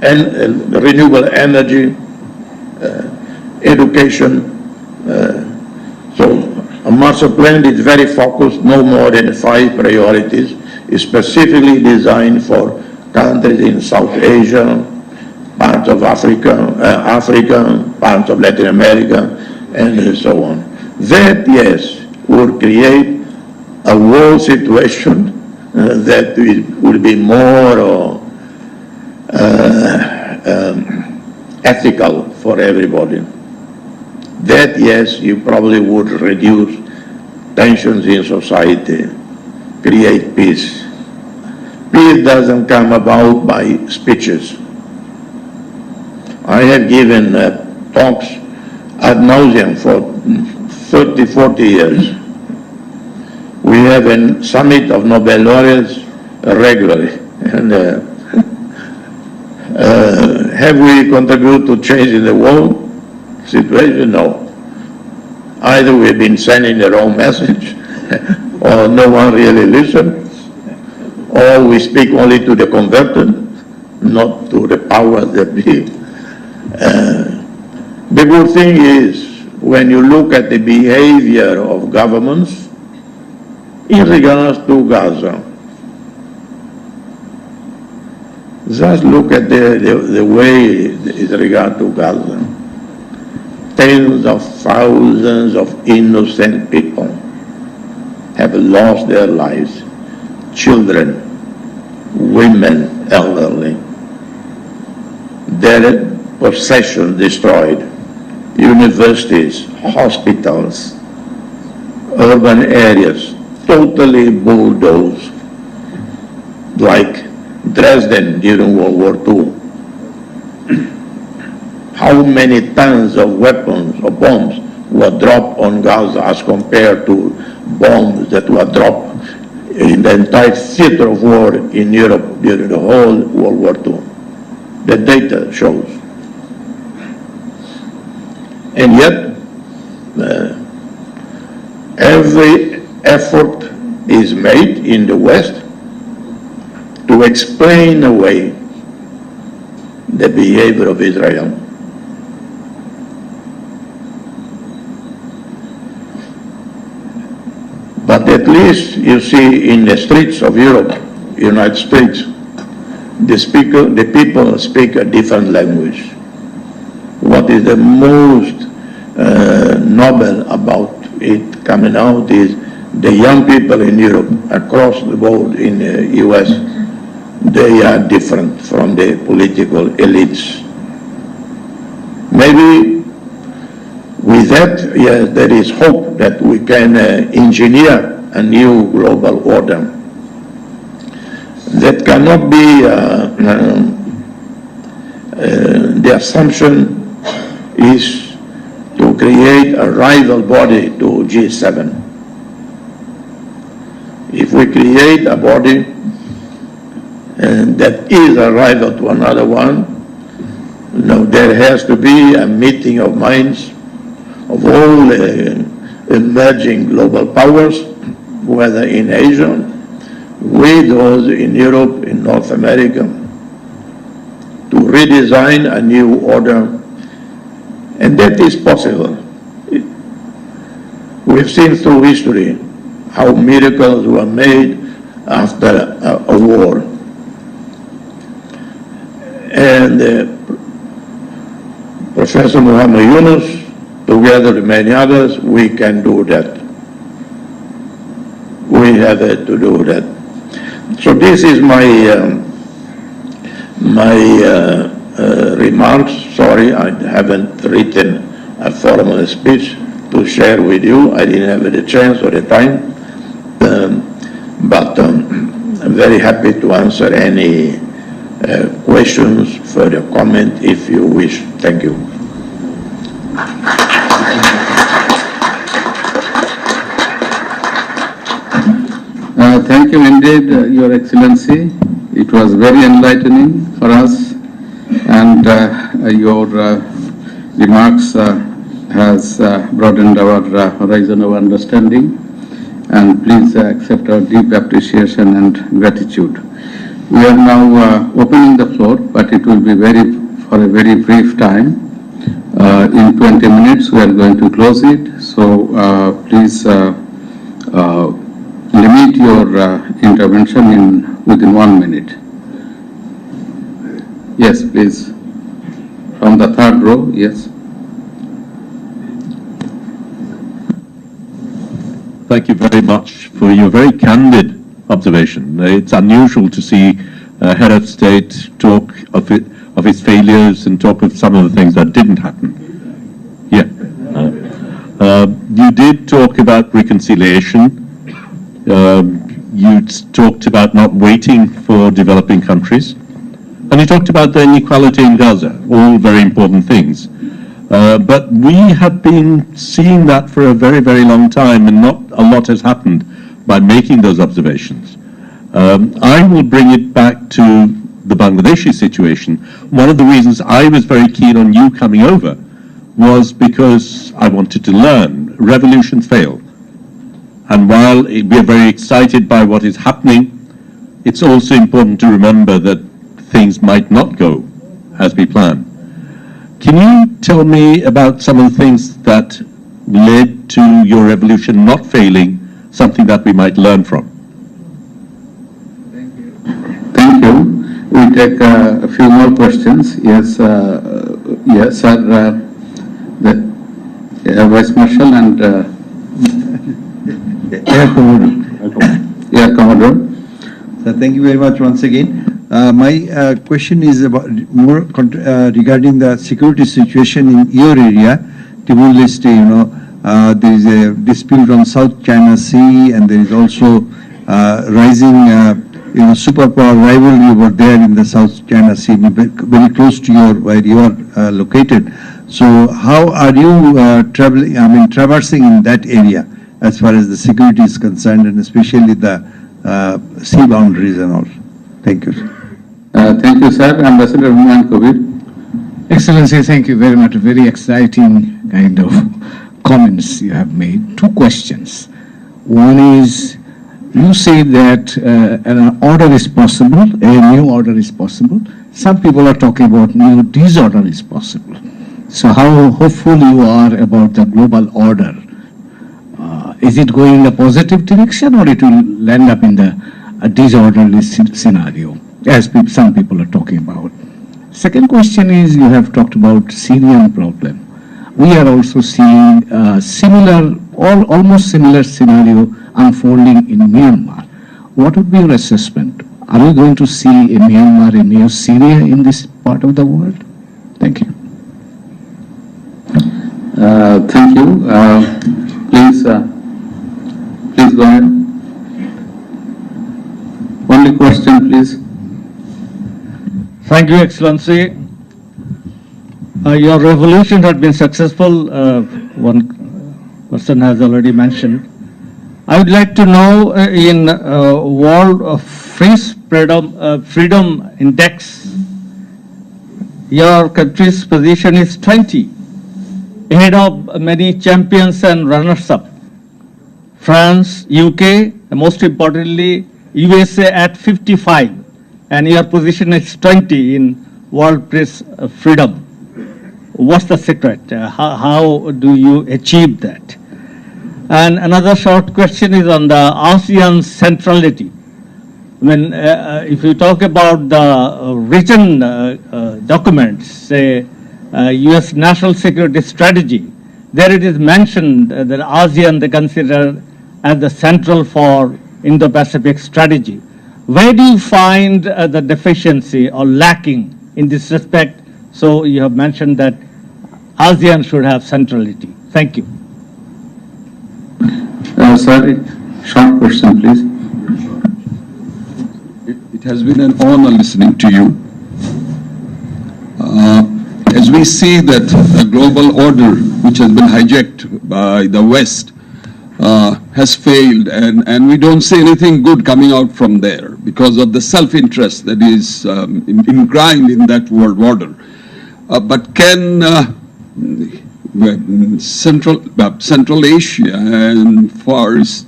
E: and renewable energy, education. So a Marshall Plan is very focused, no more than 5 priorities, is specifically designed for countries in South Asia, parts of Africa, parts of Latin America, and so on. That, yes, would create a world situation that would be more ethical for everybody. That, yes, you probably would reduce tensions in society, create peace. Peace doesn't come about by speeches. I have given talks ad nauseum for 30, 40 years. We have a summit of Nobel laureates regularly. And have we contributed to changing the world situation? No. Either we've been sending the wrong message, or no one really listens, or we speak only to the converted, not to the powers that be. The good thing is, when you look at the behavior of governments in regards to Gaza, just look at the way in regard to Gaza. Tens of thousands of innocent people have lost their lives. Children, women, elderly. Their possessions destroyed. Universities, hospitals, urban areas totally bulldozed, like Dresden during World War II. How many tons of weapons or bombs were dropped on Gaza as compared to bombs that were dropped in the entire theater of war in Europe during the whole World War II. The data shows. And yet, every effort is made in the West to explain away the behavior of Israel. But at least you see in the streets of Europe, United States, the people speak a different language. What is the most noble about it coming out is the young people in Europe, across the board in the US, they are different from the political elites. Maybe with that, yes, there is hope that we can engineer a new global order. That cannot be the assumption is to create a rival body to G7. If we create a body that is a rival to another one, there has to be a meeting of minds of all emerging global powers, whether in Asia, with those in Europe, in North America, to redesign a new order. And that is possible. We've seen through history how miracles were made after a war. And Professor Muhammad Yunus, together with many others, we can do that. We have to do that. So this is my remarks. Sorry, I haven't written a formal speech to share with you. I didn't have the chance or the time. But I'm very happy to answer any questions, further comment if you wish. Thank you.
B: Thank you indeed, Your Excellency. It was very enlightening for us, and your remarks has broadened our horizon of understanding. And please accept our deep appreciation and gratitude. We are now opening the floor, but it will be for a very brief time. In 20 minutes, we are going to close it. So please limit your intervention within 1 minute. Yes, please. From the third row, yes.
D: Thank you very much for your very candid observation. It's unusual to see a head of state talk of his failures and talk of some of the things that didn't happen. Yeah. You did talk about reconciliation. You talked about not waiting for developing countries. And you talked about the inequality in Gaza, all very important things. But we have been seeing that for a very, very long time, and not a lot has happened by making those observations. I will bring it back to the Bangladeshi situation. One of the reasons I was very keen on you coming over was because I wanted to learn. Revolutions fail. And while we are very excited by what is happening, it's also important to remember that things might not go as we plan. Can you tell me about some of the things that led to your revolution not failing, something that we might learn from?
B: Thank you. Thank you. We take a few more questions. Yes, yes, sir. The Vice Marshal and
F: Air Commodore.
B: Air Commodore.
F: So thank you very much once again. My question is about more regarding the security situation in your area, Timor-Leste. There is a dispute on South China Sea, and there is also rising, superpower rivalry over there in the South China Sea, very close to where you are located. So, how are you traversing in that area as far as the security is concerned, and especially the sea boundaries and all? Thank you.
B: Thank you, sir. Ambassador Humayun Kabir.
G: Excellency, thank you very much. Very exciting kind of comments you have made. Two questions. One is, you say that an order is possible, a new order is possible. Some people are talking about new disorder is possible. So how hopeful you are about the global order? Is it going in a positive direction, or it will land up in the disorderly scenario, as some people are talking about? Second question is, you have talked about Syrian problem. We are also seeing similar, almost similar scenario unfolding in Myanmar. What would be your assessment? Are we going to see a Myanmar, a new Syria in this part of the world? Thank you.
B: Thank you. Please go ahead. Only question, please.
H: Thank you, Excellency. Your revolution had been successful. One person has already mentioned. I would like to know in World of Freedom Index, your country's position is 20, ahead of many champions and runners-up. France, UK, and most importantly, USA at 55, and your position is 20 in World Press Freedom. What's the secret? How do you achieve that? And another short question is on the ASEAN centrality. I mean, if you talk about the written documents, say U.S. National Security Strategy, there it is mentioned that ASEAN they consider as the central for Indo-Pacific strategy. Where do you find the deficiency or lacking in this respect? So you have mentioned that ASEAN should have centrality. Thank you.
B: Sorry, short question, please.
I: It has been an honor listening to you. As we see that a global order which has been hijacked by the West has failed, and we don't see anything good coming out from there because of the self-interest that is ingrained in that world order. But can Central Asia and Far East,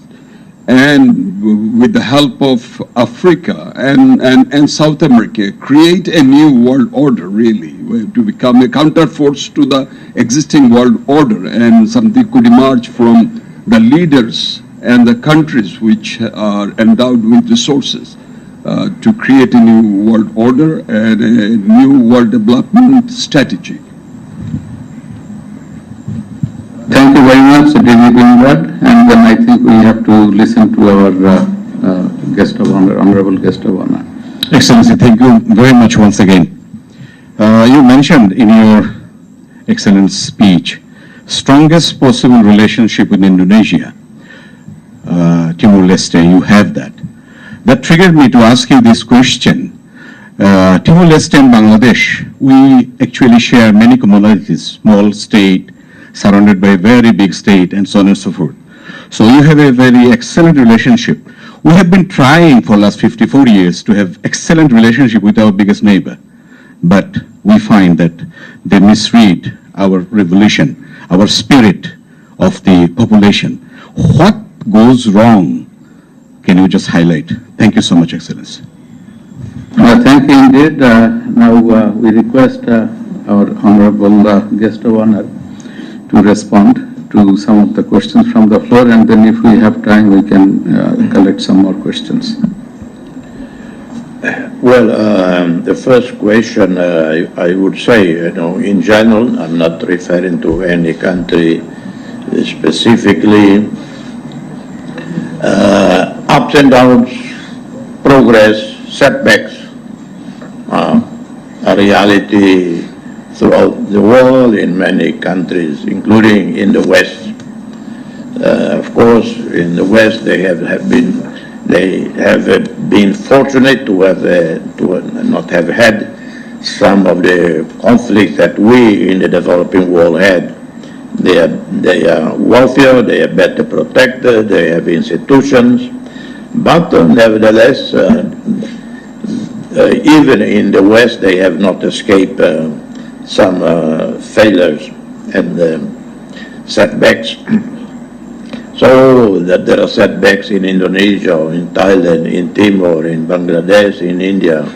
I: and with the help of Africa and South America, create a new world order, really, to become a counterforce to the existing world order, and something could emerge from the leaders and the countries which are endowed with resources to create a new world order and a new world development strategy.
B: Thank you very much, DVP Ingvad, and then I think we have to listen to our guest of honor, honorable guest of honor.
J: Excellency, thank you very much once again. You mentioned in your excellent speech, strongest possible relationship with Indonesia, Timor-Leste, you have that. That triggered me to ask you this question. Timor-Leste and Bangladesh, we actually share many commonalities, small state, surrounded by a very big state, and so on and so forth. So you have a very excellent relationship. We have been trying for the last 54 years to have excellent relationship with our biggest neighbor, but we find that they misread our revolution, our spirit of the population. What goes wrong? Can you just highlight? Thank you so much, Excellency.
B: Thank you indeed. Now we request our honorable guest of honor to respond to some of the questions from the floor, and then if we have time, we can collect some more questions.
E: Well, the first question, I would say, in general, I'm not referring to any country specifically, ups and downs, progress, setbacks, a reality throughout the world in many countries, including in the West. Of course, in the West, they have been fortunate to not have had some of the conflicts that we in the developing world had. They are wealthier, they are better protected, they have institutions, but nevertheless, even in the West, they have not escaped some failures and setbacks. So that there are setbacks in Indonesia, in Thailand, in Timor, in Bangladesh, in India.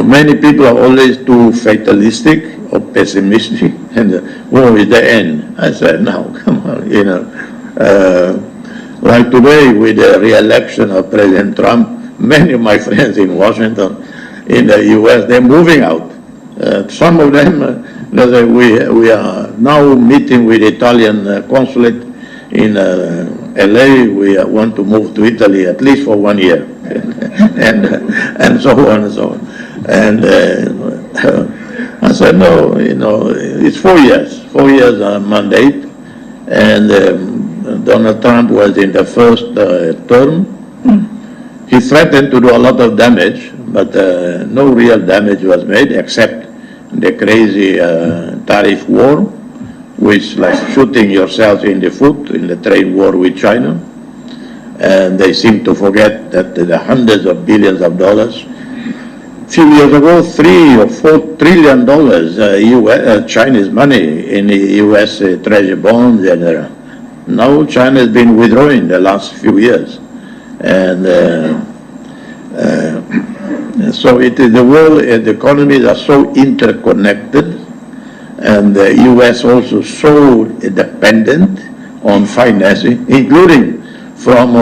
E: Many people are always too fatalistic or pessimistic, and war is the end. I said, no, come on, like today with the re-election of President Trump, many of my friends in Washington, in the U.S., they're moving out. Some of them, we are now meeting with the Italian consulate in LA. We want to move to Italy at least for 1 year, and so on and so on. And I said, no, it's 4 years, 4 years mandate, and Donald Trump was in the first term. He threatened to do a lot of damage, but no real damage was made except the crazy tariff war, which like shooting yourself in the foot in the trade war with China. And they seem to forget that the hundreds of billions of dollars. A few years ago, $3 or $4 trillion Chinese money in the U.S. treasury bonds, and now China has been withdrawing the last few years. And so it is the world, the economies are so interconnected, and the U.S. also so dependent on financing, including from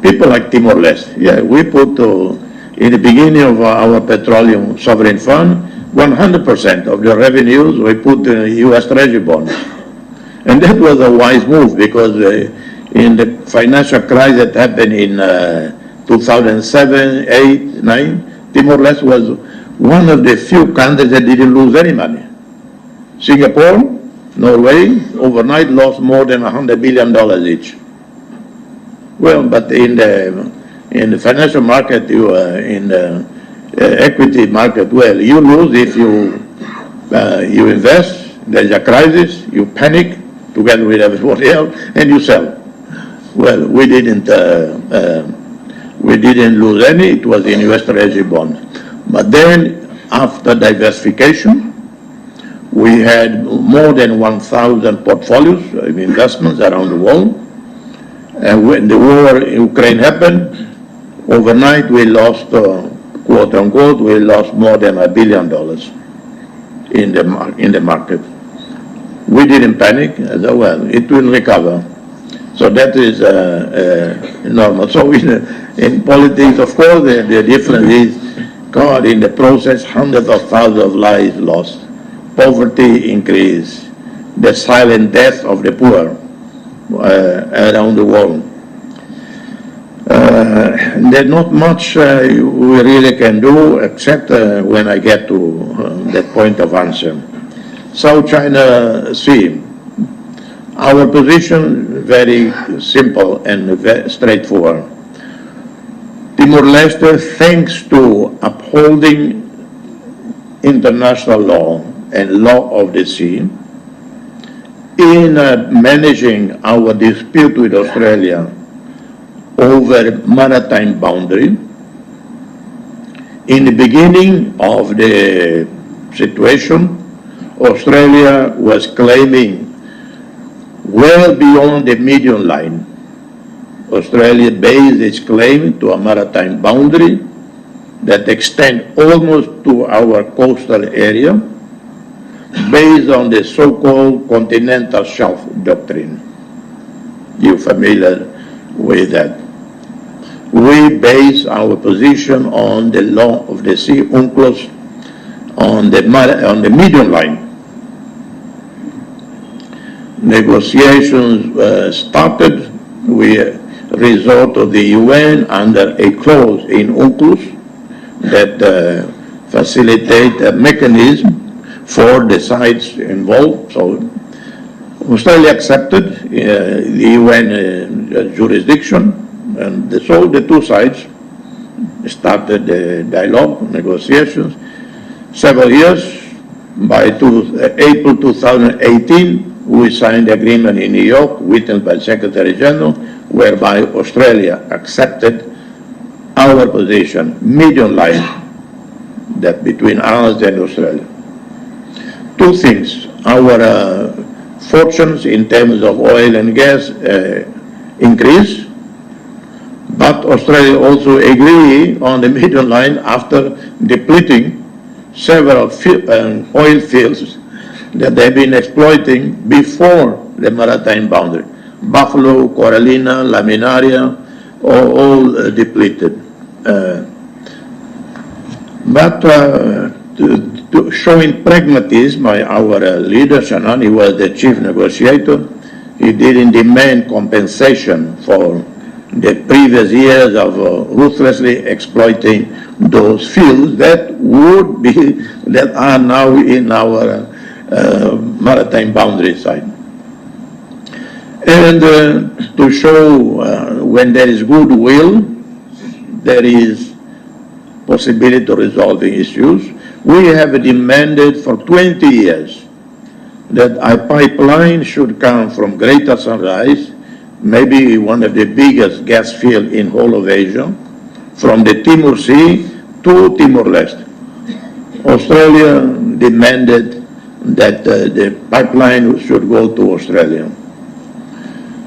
E: people like Timor-Leste. Yeah, we put in the beginning of our petroleum sovereign fund, 100% of the revenues we put in U.S. treasury bonds. And that was a wise move because in the financial crisis that happened in 2007, 8, 9, Timor-Leste was one of the few countries that didn't lose any money. Singapore, Norway, overnight lost more than $100 billion each. Well, but in the financial market, in the equity market, well, you lose if you invest, there's a crisis, you panic together with everybody else, and you sell. Well, we didn't lose any. It was in U.S. Treasury bonds. But then, after diversification, we had more than 1,000 portfolios of investments around the world. And when the war in Ukraine happened, overnight we lost, quote unquote, we lost more than $1 billion in the market. We didn't panic. I said, well, it will recover. So that is normal. So in politics, of course, the difference is, God, in the process, hundreds of thousands of lives lost, poverty increased, the silent death of the poor around the world. There's not much we really can do except when I get to that point of answer. South China Sea. Our position very simple and very straightforward. Timor-Leste, thanks to upholding international law and law of the sea, in managing our dispute with Australia over maritime boundary, in the beginning of the situation, Australia was claiming well beyond the median line. Australia based its claim to a maritime boundary that extends almost to our coastal area based on the so-called continental shelf doctrine. You're familiar with that. We base our position on the law of the sea, UNCLOS, on the median line. Negotiations started. We resort to the UN under a clause in UNCLOS that facilitate a mechanism for the sides involved. So Australia accepted the UN jurisdiction, and so the two sides started the dialogue, negotiations. Several years, by April 2018, we signed the agreement in New York, witnessed by Secretary General, whereby Australia accepted our position, median line, that between us and Australia. Two things. Our fortunes in terms of oil and gas increase. But Australia also agree on the middle line after depleting several oil fields that they've been exploiting before the maritime boundary. Buffalo, Corallina, Laminaria, all depleted. But showing pragmatism by our leader, Shannon, he was the chief negotiator. He didn't demand compensation for the previous years of ruthlessly exploiting those fields that are now in our maritime boundary side. And to show when there is goodwill, there is possibility of resolving issues. We have demanded for 20 years that a pipeline should come from Greater Sunrise, maybe one of the biggest gas fields in whole of Asia, from the Timor Sea to Timor-Leste. Australia demanded that the pipeline should go to Australia.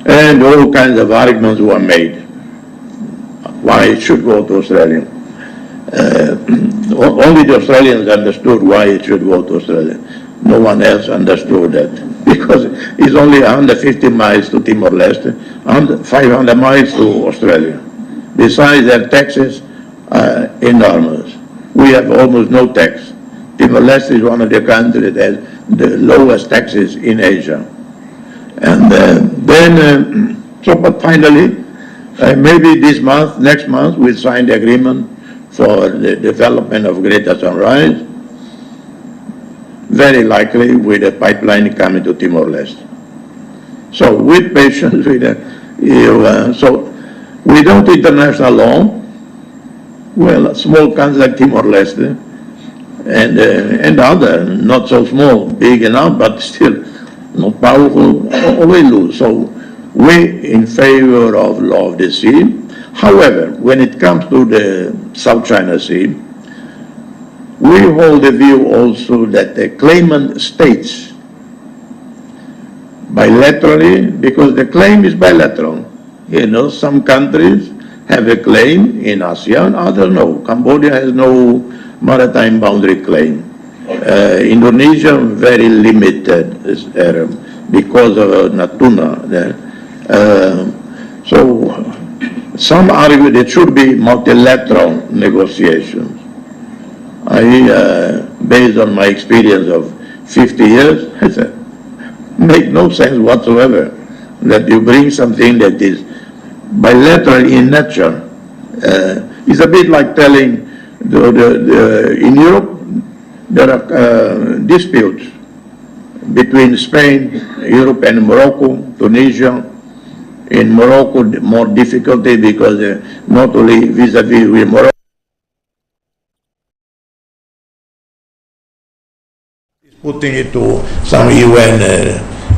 E: And all kinds of arguments were made why it should go to Australia. Only the Australians understood why it should go to Australia. No one else understood that, because it's only 150 miles to Timor-Leste, 500 miles to Australia. Besides, their taxes are enormous. We have almost no tax. Timor-Leste is one of the countries that has the lowest taxes in Asia. And but finally, maybe this month, next month, we'll sign the agreement for the development of Greater Sunrise, very likely with a pipeline coming to Timor-Leste. So with patience, so without international law, well, small countries like Timor-Leste and other, not so small, big enough, but still not powerful, always lose. So we in favor of law of the sea. However, when it comes to the South China Sea, we hold the view also that the claimant states bilaterally, because the claim is bilateral. You know, some countries have a claim in ASEAN, others no. Cambodia has no maritime boundary claim. Indonesia, very limited because of Natuna there. So some argue that should be multilateral negotiations. Based on my experience of 50 years, I said, make no sense whatsoever that you bring something that is bilateral in nature. It's a bit like telling in Europe there are disputes between Spain, Europe, and Morocco, Tunisia. In Morocco, more difficulty because not only vis-a-vis with Morocco, putting it to some UN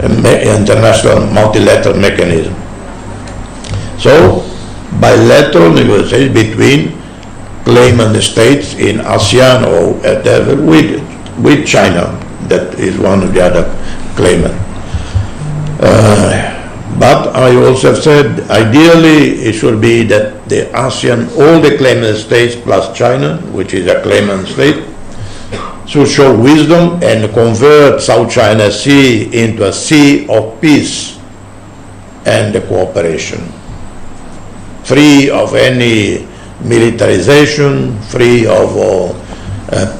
E: international multilateral mechanism. So, bilateral negotiations between claimant states in ASEAN or whatever with China, that is one of the other claimants. But I also have said, ideally, it should be that the ASEAN, all the claimant states plus China, which is a claimant state, should show wisdom and convert South China Sea into a sea of peace and cooperation, free of any militarization, free of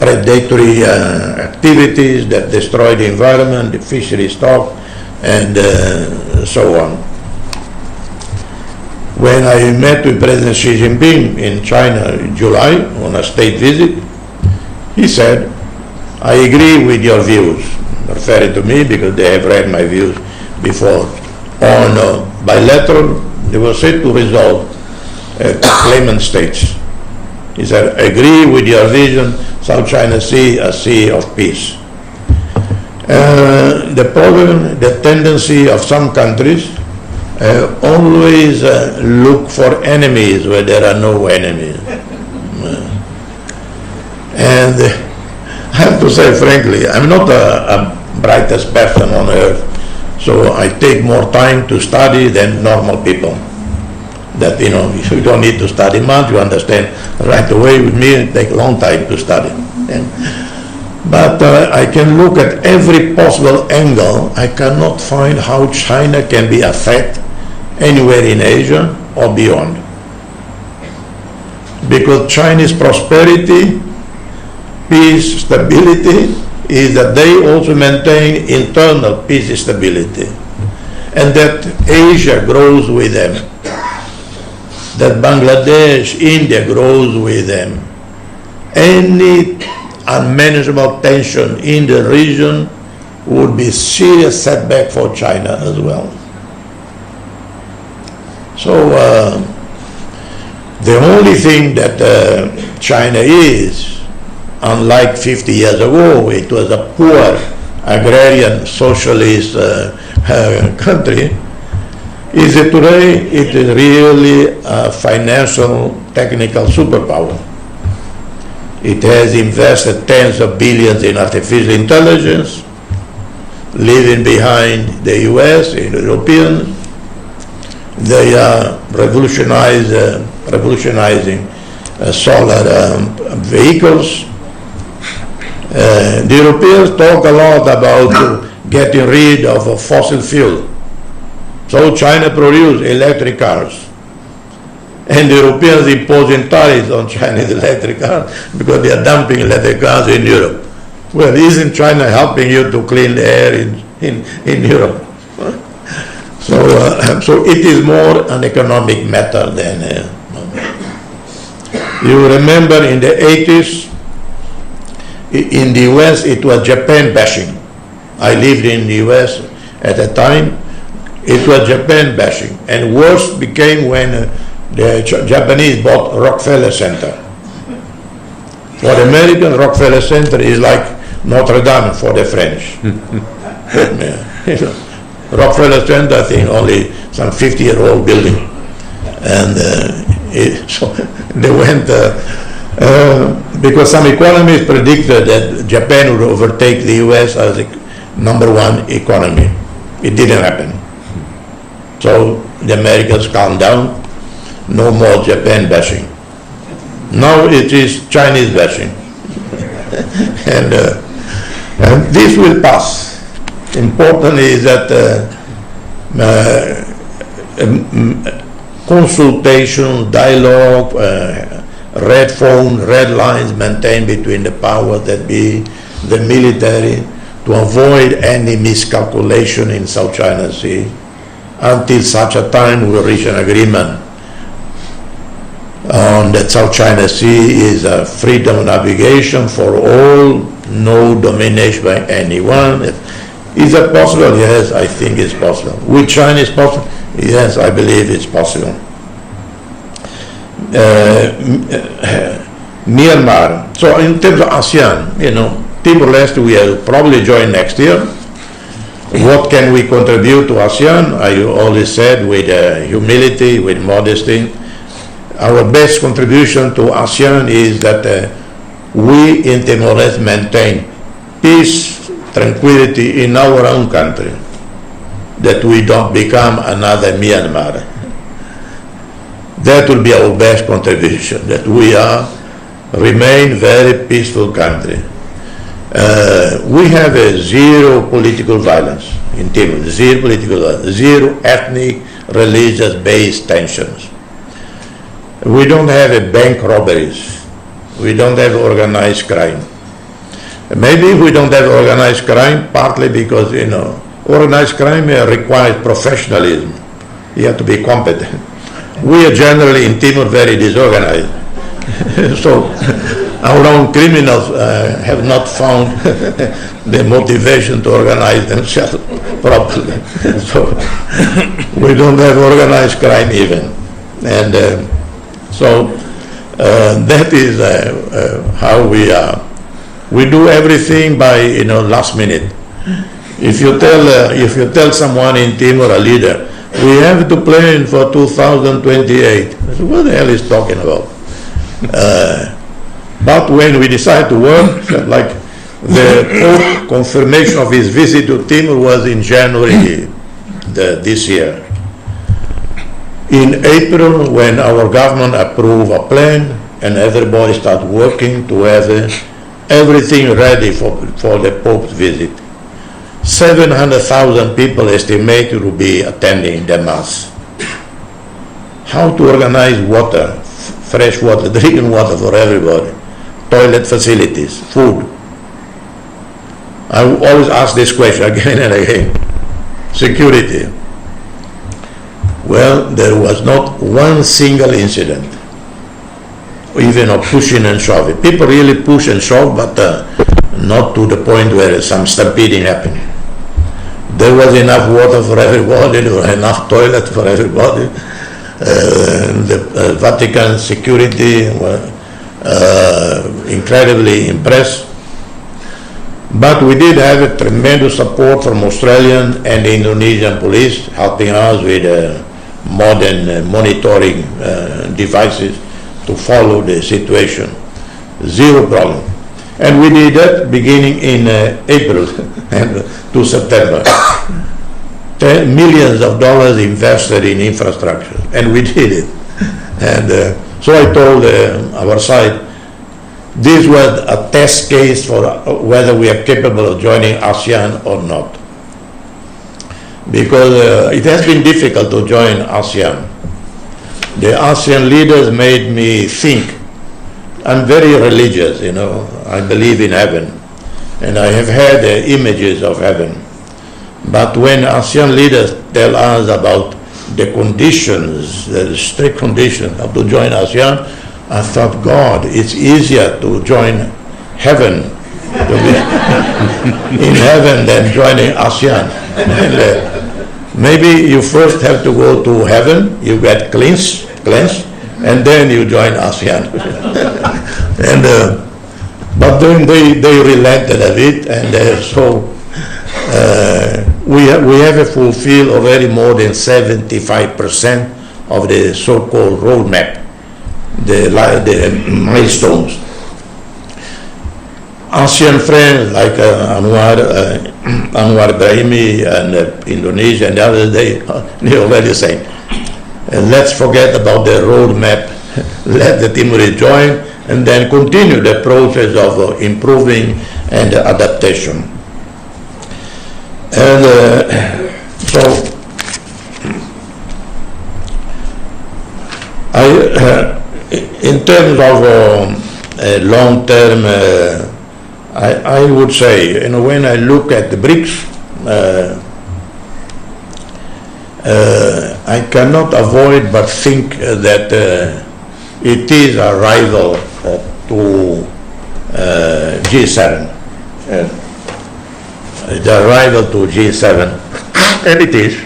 E: predatory activities that destroy the environment, the fishery stock, and so on. When I met with President Xi Jinping in China in July on a state visit, he said, I agree with your views, referring to me because they have read my views before. On bilateral, they were said to resolve claimant states. He said, agree with your vision, South China Sea, a sea of peace. The problem, the tendency of some countries always look for enemies where there are no enemies. And I have to say frankly, I'm not a brightest person on earth. So I take more time to study than normal people. That, you know, you don't need to study much, you understand right away. With me, it takes a long time to study. But I can look at every possible angle. I cannot find how China can be a threat anywhere in Asia or beyond. Because Chinese prosperity, peace, stability, is that they also maintain internal peace and stability. And that Asia grows with them. That Bangladesh, India grows with them. Any unmanageable tension in the region would be a serious setback for China as well. So the only thing that China is, unlike 50 years ago, it was a poor agrarian socialist country, is that today it is really a financial technical superpower. It has invested tens of billions in artificial intelligence, leaving behind the US and Europeans. They are revolutionizing solar vehicles. The Europeans talk a lot about getting rid of fossil fuel. So China produces electric cars. And the Europeans imposing tariffs on Chinese electric cars because they are dumping electric cars in Europe. Well, isn't China helping you to clean the air in Europe? So it is more an economic matter than... You remember in the 80s, in the US, it was Japan bashing. I lived in the US at the time. It was Japan bashing. And worse became when the Japanese bought Rockefeller Center. For the Americans, Rockefeller Center is like Notre Dame for the French. Rockefeller Center, I think, only some 50-year-old building. And so they went, because some economists predicted that Japan would overtake the US as the #1 economy. It didn't happen. So the Americans calmed down. No more Japan bashing. Now it is Chinese bashing. and this will pass. Important is that consultation, dialogue, red phone, red lines maintained between the powers that be, the military, to avoid any miscalculation in South China Sea until such a time we reach an agreement on that South China Sea is a freedom of navigation for all, no domination by anyone. Is that possible? Yes, I think it's possible. With China is possible? Yes, I believe it's possible. Myanmar. So in terms of ASEAN, you know, Timor-Leste we will probably join next year. What can we contribute to ASEAN? I always said with humility, with modesty. Our best contribution to ASEAN is that we in Timor-Leste maintain peace, tranquility in our own country, that we don't become another Myanmar. That will be our best contribution, that we remain very peaceful country. We have a zero political violence in Timor, zero political violence, zero ethnic, religious-based tensions. We don't have bank robberies. We don't have organized crime. Maybe we don't have organized crime partly because, you know, organized crime requires professionalism. You have to be competent. We are generally in Timor very disorganized. So our own criminals have not found the motivation to organize themselves properly. So we don't have organized crime even. And so that is how we are. We do everything by, you know, last minute. If you tell someone in Timor, a leader, we have to plan for 2028. I said, what the hell is talking about? But when we decide to work, like The Pope confirmation of his visit to Timor was in January this year. In April, when our government approved a plan and everybody started working to have everything ready for the Pope's visit, 700,000 people estimated to be attending the Mass. How to organize water, fresh water, drinking water for everybody, toilet facilities, food. I always ask this question again and again. Security. Well, there was not one single incident, even of pushing and shoving. People really push and shove, but not to the point where some stampeding happened. There was enough water for everybody, there was enough toilet for everybody. The Vatican security were incredibly impressed. But we did have a tremendous support from Australian and Indonesian police helping us with modern monitoring devices to follow the situation. Zero problem. And we did that beginning in April and to September. Millions of dollars invested in infrastructure, and we did it. And so I told our side, this was a test case for whether we are capable of joining ASEAN or not. Because it has been difficult to join ASEAN. The ASEAN leaders made me think. I'm very religious, you know, I believe in heaven, and I have had images of heaven. But when ASEAN leaders tell us about the conditions, the strict conditions of to join ASEAN, I thought, God, it's easier to join heaven, to be in heaven than joining ASEAN. And, maybe you first have to go to heaven, you get cleansed, and then you join ASEAN. And but then they relented a bit, and so we have fulfilled already more than 75% of the so-called roadmap, the milestones. ASEAN friends like Anwar Ibrahimi and Indonesia and others, they already saying, let's forget about the roadmap, let the Timorese join, and then continue the process of improving and adaptation. And so in terms of long-term, I would say, you know, when I look at the BRICS, I cannot avoid but think that it is a rival to G7. It's a rival to G7, and it is.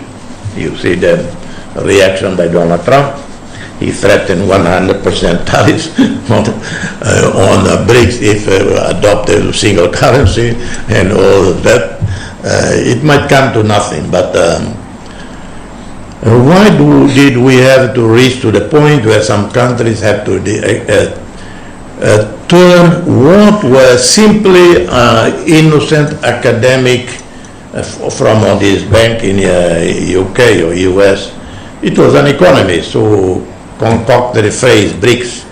E: You see the reaction by Donald Trump. He threatened 100% tariffs on BRICS if adopted a single currency and all of that. It might come to nothing, but why did we have to reach to the point where some countries have to turn what was simply innocent academic from this bank in UK or US? It was an economist who concocted the phrase BRICS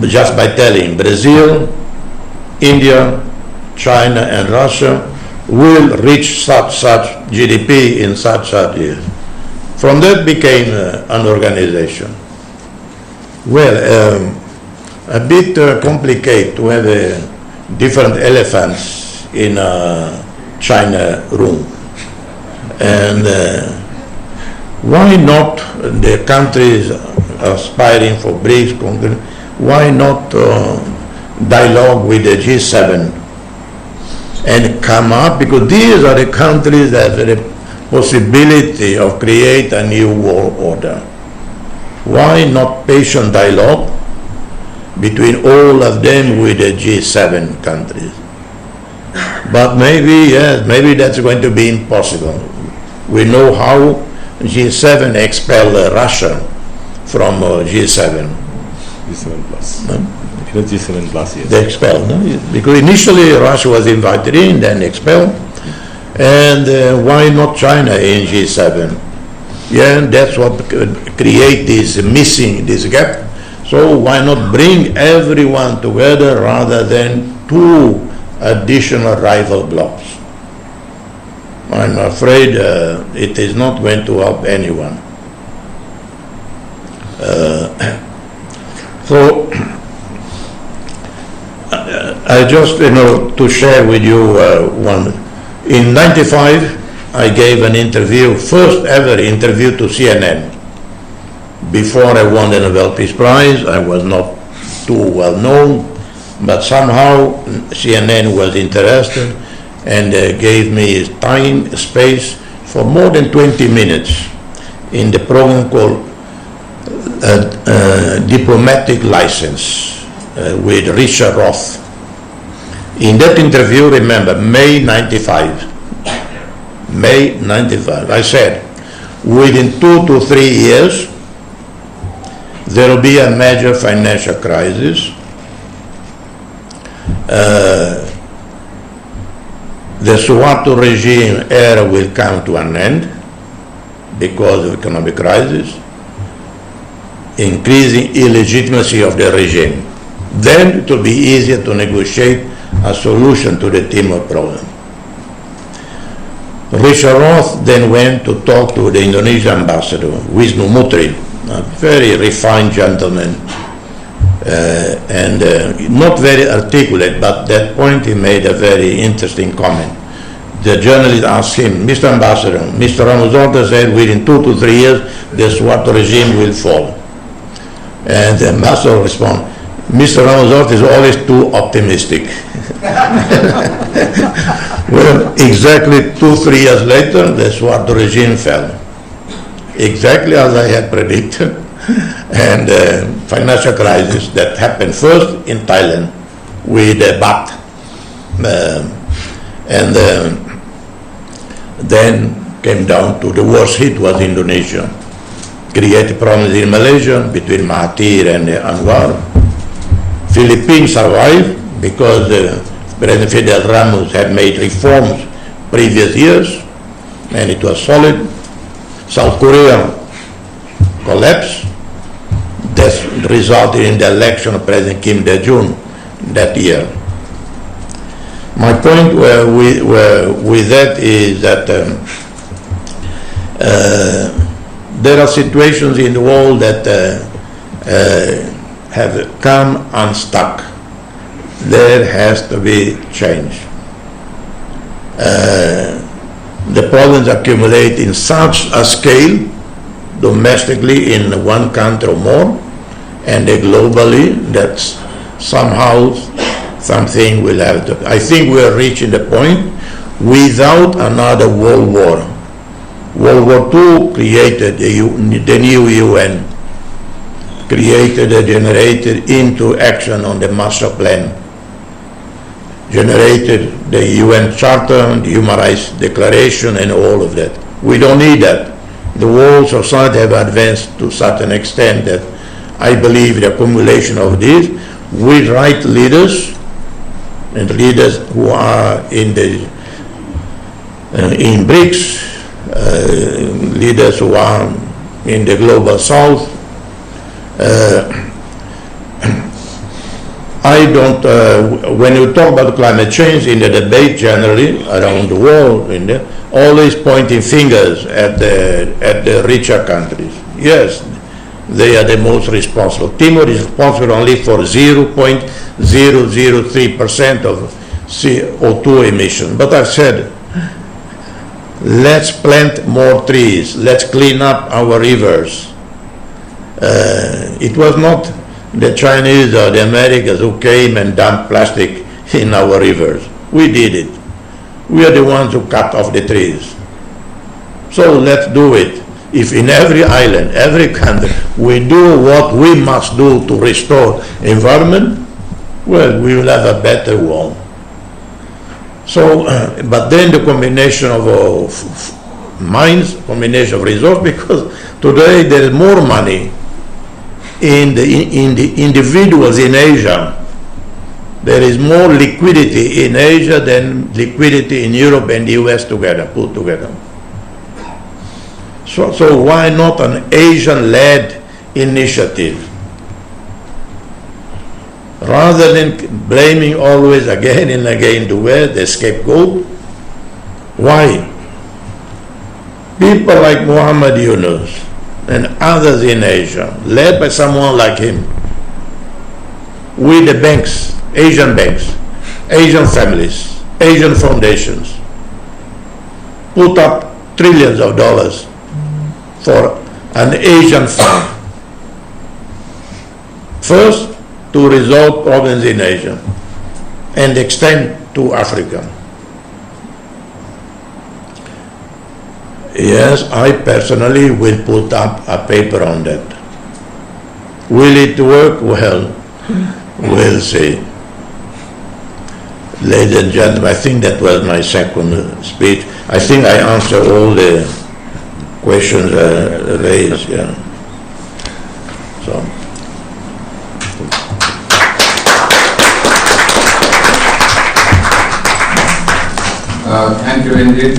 E: just by telling Brazil, India, China and Russia will reach such GDP in such years. From that became an organization. Well, a bit complicated to have different elephants in a China room. And why not the countries aspiring for BRICS, why not dialogue with the G7 and come up, because these are the countries that have the possibility of create a new world order. Why not patient dialogue between all of them with the G7 countries? But maybe, yes, maybe that's going to be impossible. We know how G7 expelled Russia from G7.
K: G7 plus. the G7 plus years.
E: They expelled, no? Because initially Russia was invited in, then expelled. And why not China in G7? Yeah, and that's what create this missing, this gap. So why not bring everyone together rather than two additional rival blocs? I'm afraid it is not going to help anyone. So I just, to share with you one. In '95, I gave an interview, first ever interview to CNN. Before I won the Nobel Peace Prize, I was not too well known, but somehow CNN was interested and gave me time, space for more than 20 minutes in the program called Diplomatic License with Richard Roth. In that interview, remember, May '95, I said, within 2 to 3 years, there will be a major financial crisis. The Suharto regime era will come to an end because of economic crisis, increasing illegitimacy of the regime. Then it will be easier to negotiate a solution to the Timor problem. Richard Roth then went to talk to the Indonesian ambassador, Wisnu Mutri, a very refined gentleman, and not very articulate, but at that point he made a very interesting comment. The journalist asked him, Mr. Ambassador, Mr. Ramos Horta said within 2 to 3 years the Suharto regime will fall. And the ambassador responded, Mr. Ramos Horta is always too optimistic. Well, exactly 2-3 years later, the Suharto regime fell. Exactly as I had predicted. And financial crisis that happened first in Thailand with the baht. And then came down to the worst hit was Indonesia. Created problems in Malaysia between Mahathir and Anwar. Philippines survived because President Fidel Ramos had made reforms previous years and it was solid. South Korea collapsed. That resulted in the election of President Kim Dae-jung that year. My point with that is that there are situations in the world that have come unstuck. There has to be change. The problems accumulate in such a scale, domestically in one country or more, and globally, that somehow something will have to. I think we are reaching the point without another world war. World War II created the new UN, created and generated into action on the master plan, generated the UN Charter, the Human Rights Declaration, and all of that. We don't need that. The world society have advanced to such an extent that I believe the accumulation of this with right leaders and leaders who are in BRICS, leaders who are in the global south. I don't, when you talk about climate change in the debate generally around the world, always pointing fingers at the richer countries. Yes, they are the most responsible. Timor is responsible only for 0.003% of CO2 emission. But I've said, let's plant more trees. Let's clean up our rivers. It was not the Chinese or the Americans who came and dumped plastic in our rivers. We did it. We are the ones who cut off the trees. So let's do it. If in every island, every country, we do what we must do to restore environment, well, we will have a better world. So, but then the combination of minds, combination of resources, because today there is more money in the individuals in Asia there is more liquidity in Asia than liquidity in Europe and the US together, put together. So why not an Asian-led initiative? Rather than blaming always again and again the West, the scapegoat, why? People like Muhammad Yunus and others in Asia, led by someone like him, with the banks, Asian families, Asian foundations, put up trillions of dollars for an Asian fund. First, to resolve problems in Asia and extend to Africa. Yes, I personally will put up a paper on that. Will it work? Well, we'll see. Ladies and gentlemen, I think that was my second speech. I think I answered all the questions raised. Yeah. So.
B: Thank you indeed,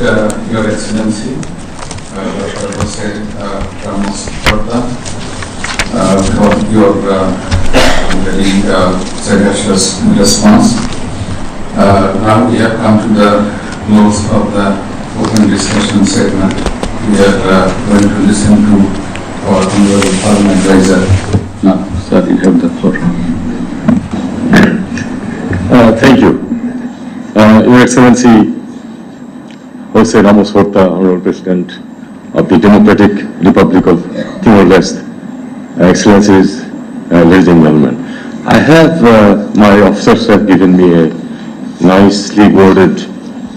B: Your Excellency, Dr. Jose Ramos Horta, for your very sagacious response. Now we have come to the close of the open discussion segment. We are going to listen to our honorable foreign advisor. Now, sir, you have the floor.
K: Thank you. Your Excellency, Jose Ramos Horta, Honorable President of the Democratic Republic of Timor-Leste, Excellencies, ladies and gentlemen. I have, my officers have given me a nicely worded,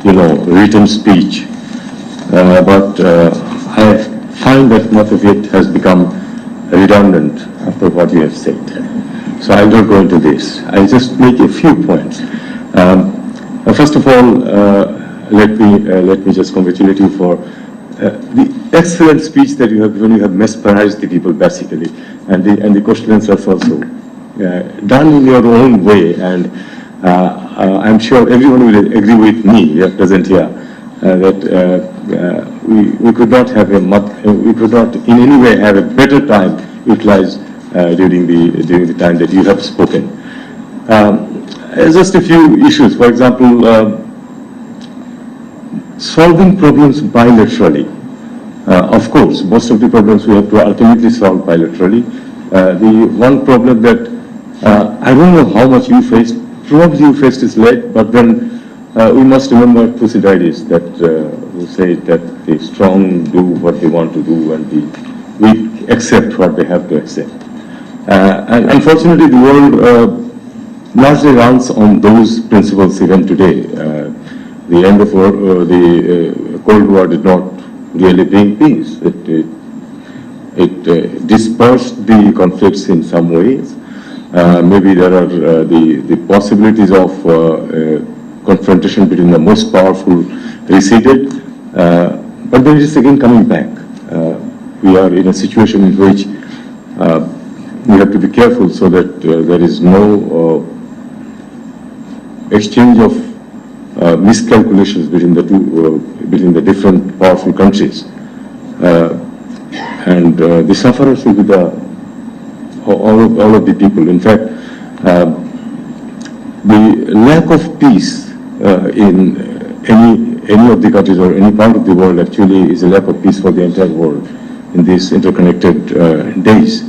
K: written speech, but I find that much of it has become redundant after what you have said. So I will go into this. I'll just make a few points. First of all, let me just congratulate you for the excellent speech that you have given. You have mesmerized the people basically, and the question answers also done in your own way. And I'm sure everyone will agree with me present here that we could not have we could not in any way have a better time utilized during the time that you have spoken. Just a few issues. For example, solving problems bilaterally. Of course, most of the problems we have to ultimately solve bilaterally. The one problem that I don't know how much you faced, probably you faced is late, but then we must remember Thucydides that who said that the strong do what they want to do and the weak accept what they have to accept. And unfortunately, the world largely runs on those principles even today. The end of the Cold War did not really bring peace. It dispersed the conflicts in some ways. Maybe there are the possibilities of confrontation between the most powerful receded, but then it is again coming back. We are in a situation in which we have to be careful so that there is no exchange of miscalculations between the two, between the different powerful countries, and the sufferers will be all of the people. In fact, the lack of peace in any of the countries or any part of the world actually is a lack of peace for the entire world in these interconnected days.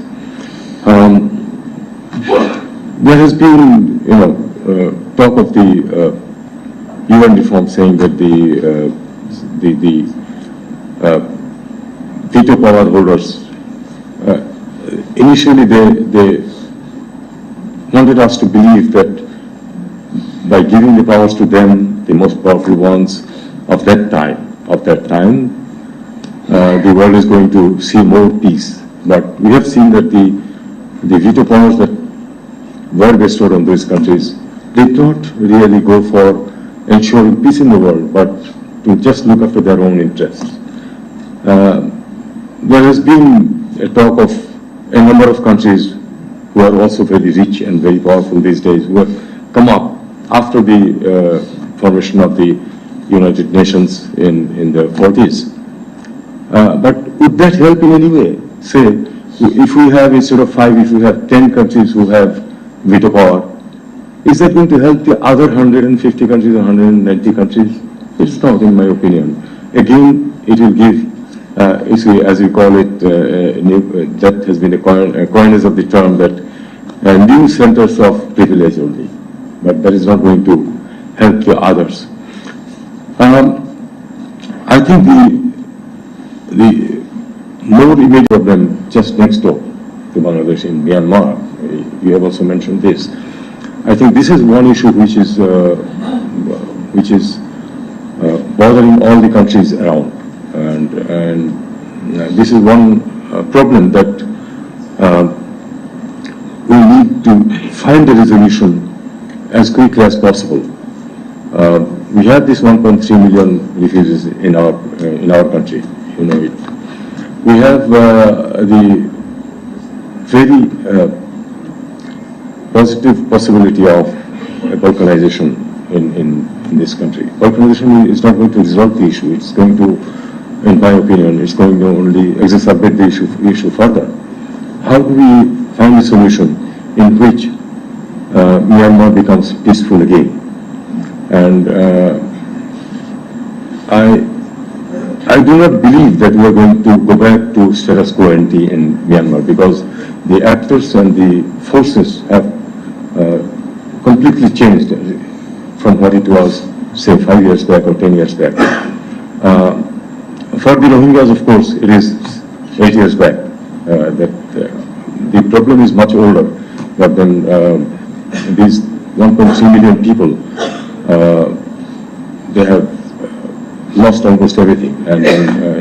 K: There has been, talk of the UN reform saying that the veto power holders initially they wanted us to believe that by giving the powers to them, the most powerful ones of that time, the world is going to see more peace. But we have seen that the veto powers that were bestowed on those countries did not really go for ensuring peace in the world, but to just look after their own interests. There has been a talk of a number of countries who are also very rich and very powerful these days, who come up after the formation of the United Nations in the 40s. But would that help in any way? Say, if we have, instead of 5, if we have 10 countries who have veto power, is that going to help the other 150 countries or 190 countries? It's not, in my opinion. Again, it will give, as you call it, that has been a coinage of the term, that new centers of privilege only. But that is not going to help the others. I think the more immediate problem just next door to Bangladesh in Myanmar, you have also mentioned this. I think this is one issue which is bothering all the countries around, and this is one problem that we need to find a resolution as quickly as possible. We have this 1.3 million refugees in our country, you know it. We have the very positive possibility of balkanization in this country. Balkanization is not going to resolve the issue. It's going to, in my opinion, it's going to only exacerbate the issue further. How do we find a solution in which Myanmar becomes peaceful again? And I do not believe that we are going to go back to status quo ante in Myanmar, because the actors and the forces have completely changed from what it was, say, 5 years back or 10 years back. For the Rohingyas, of course, it is 8 years back. That the problem is much older, but then these 1.3 million people, they have lost almost everything, and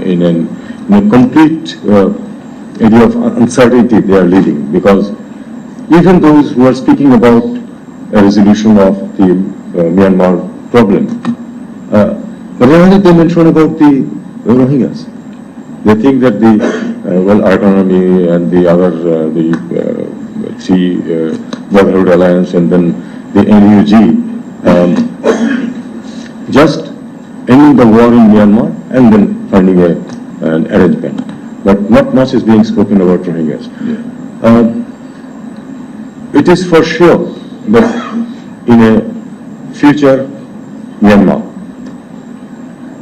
K: in a complete area of uncertainty they are living, because even those who are speaking about a resolution of the Myanmar problem, why did they mention about the Rohingyas? They think that the autonomy and the other the three Brotherhood Alliance and then the NUG just ending the war in Myanmar and then finding an arrangement. But not much is being spoken about Rohingyas. It is for sure that in a future Myanmar,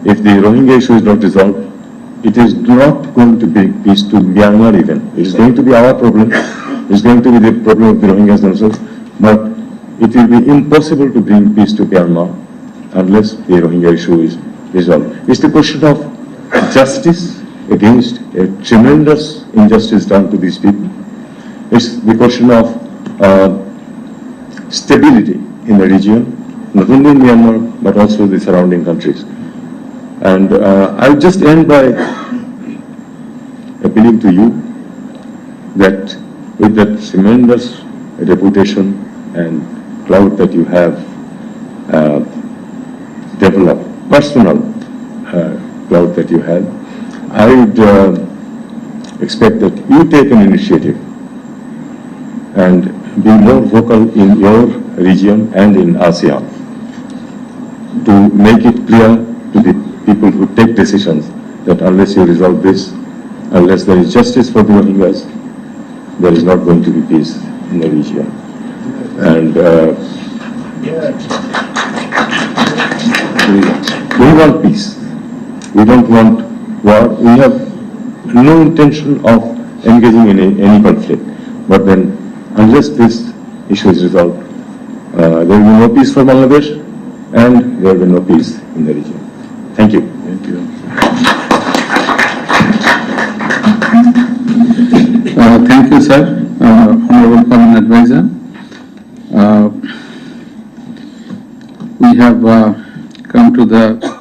K: if the Rohingya issue is not resolved, it is not going to bring peace to Myanmar even. It is going to be our problem. It is going to be the problem of the Rohingyas themselves. But it will be impossible to bring peace to Myanmar unless the Rohingya issue is resolved. It's the question of justice against a tremendous injustice done to these people. It's the question of stability in the region, not only in Myanmar, but also the surrounding countries. And I'll just end by appealing to you that with that tremendous reputation and clout that you have developed, personal clout that you have, I would expect that you take an initiative and be more vocal in your region and in ASEAN to make it clear to the people who take decisions that unless you resolve this, unless there is justice for the Rohingyas, there is not going to be peace in the region. And we want peace. We don't want war. We have no intention of engaging in any conflict. But then, unless this issue is resolved, there will be no peace for Bangladesh, and there will be no peace in the region. Thank you. Thank you.
B: Thank you, sir. Honorable Foreign Advisor. We have come to the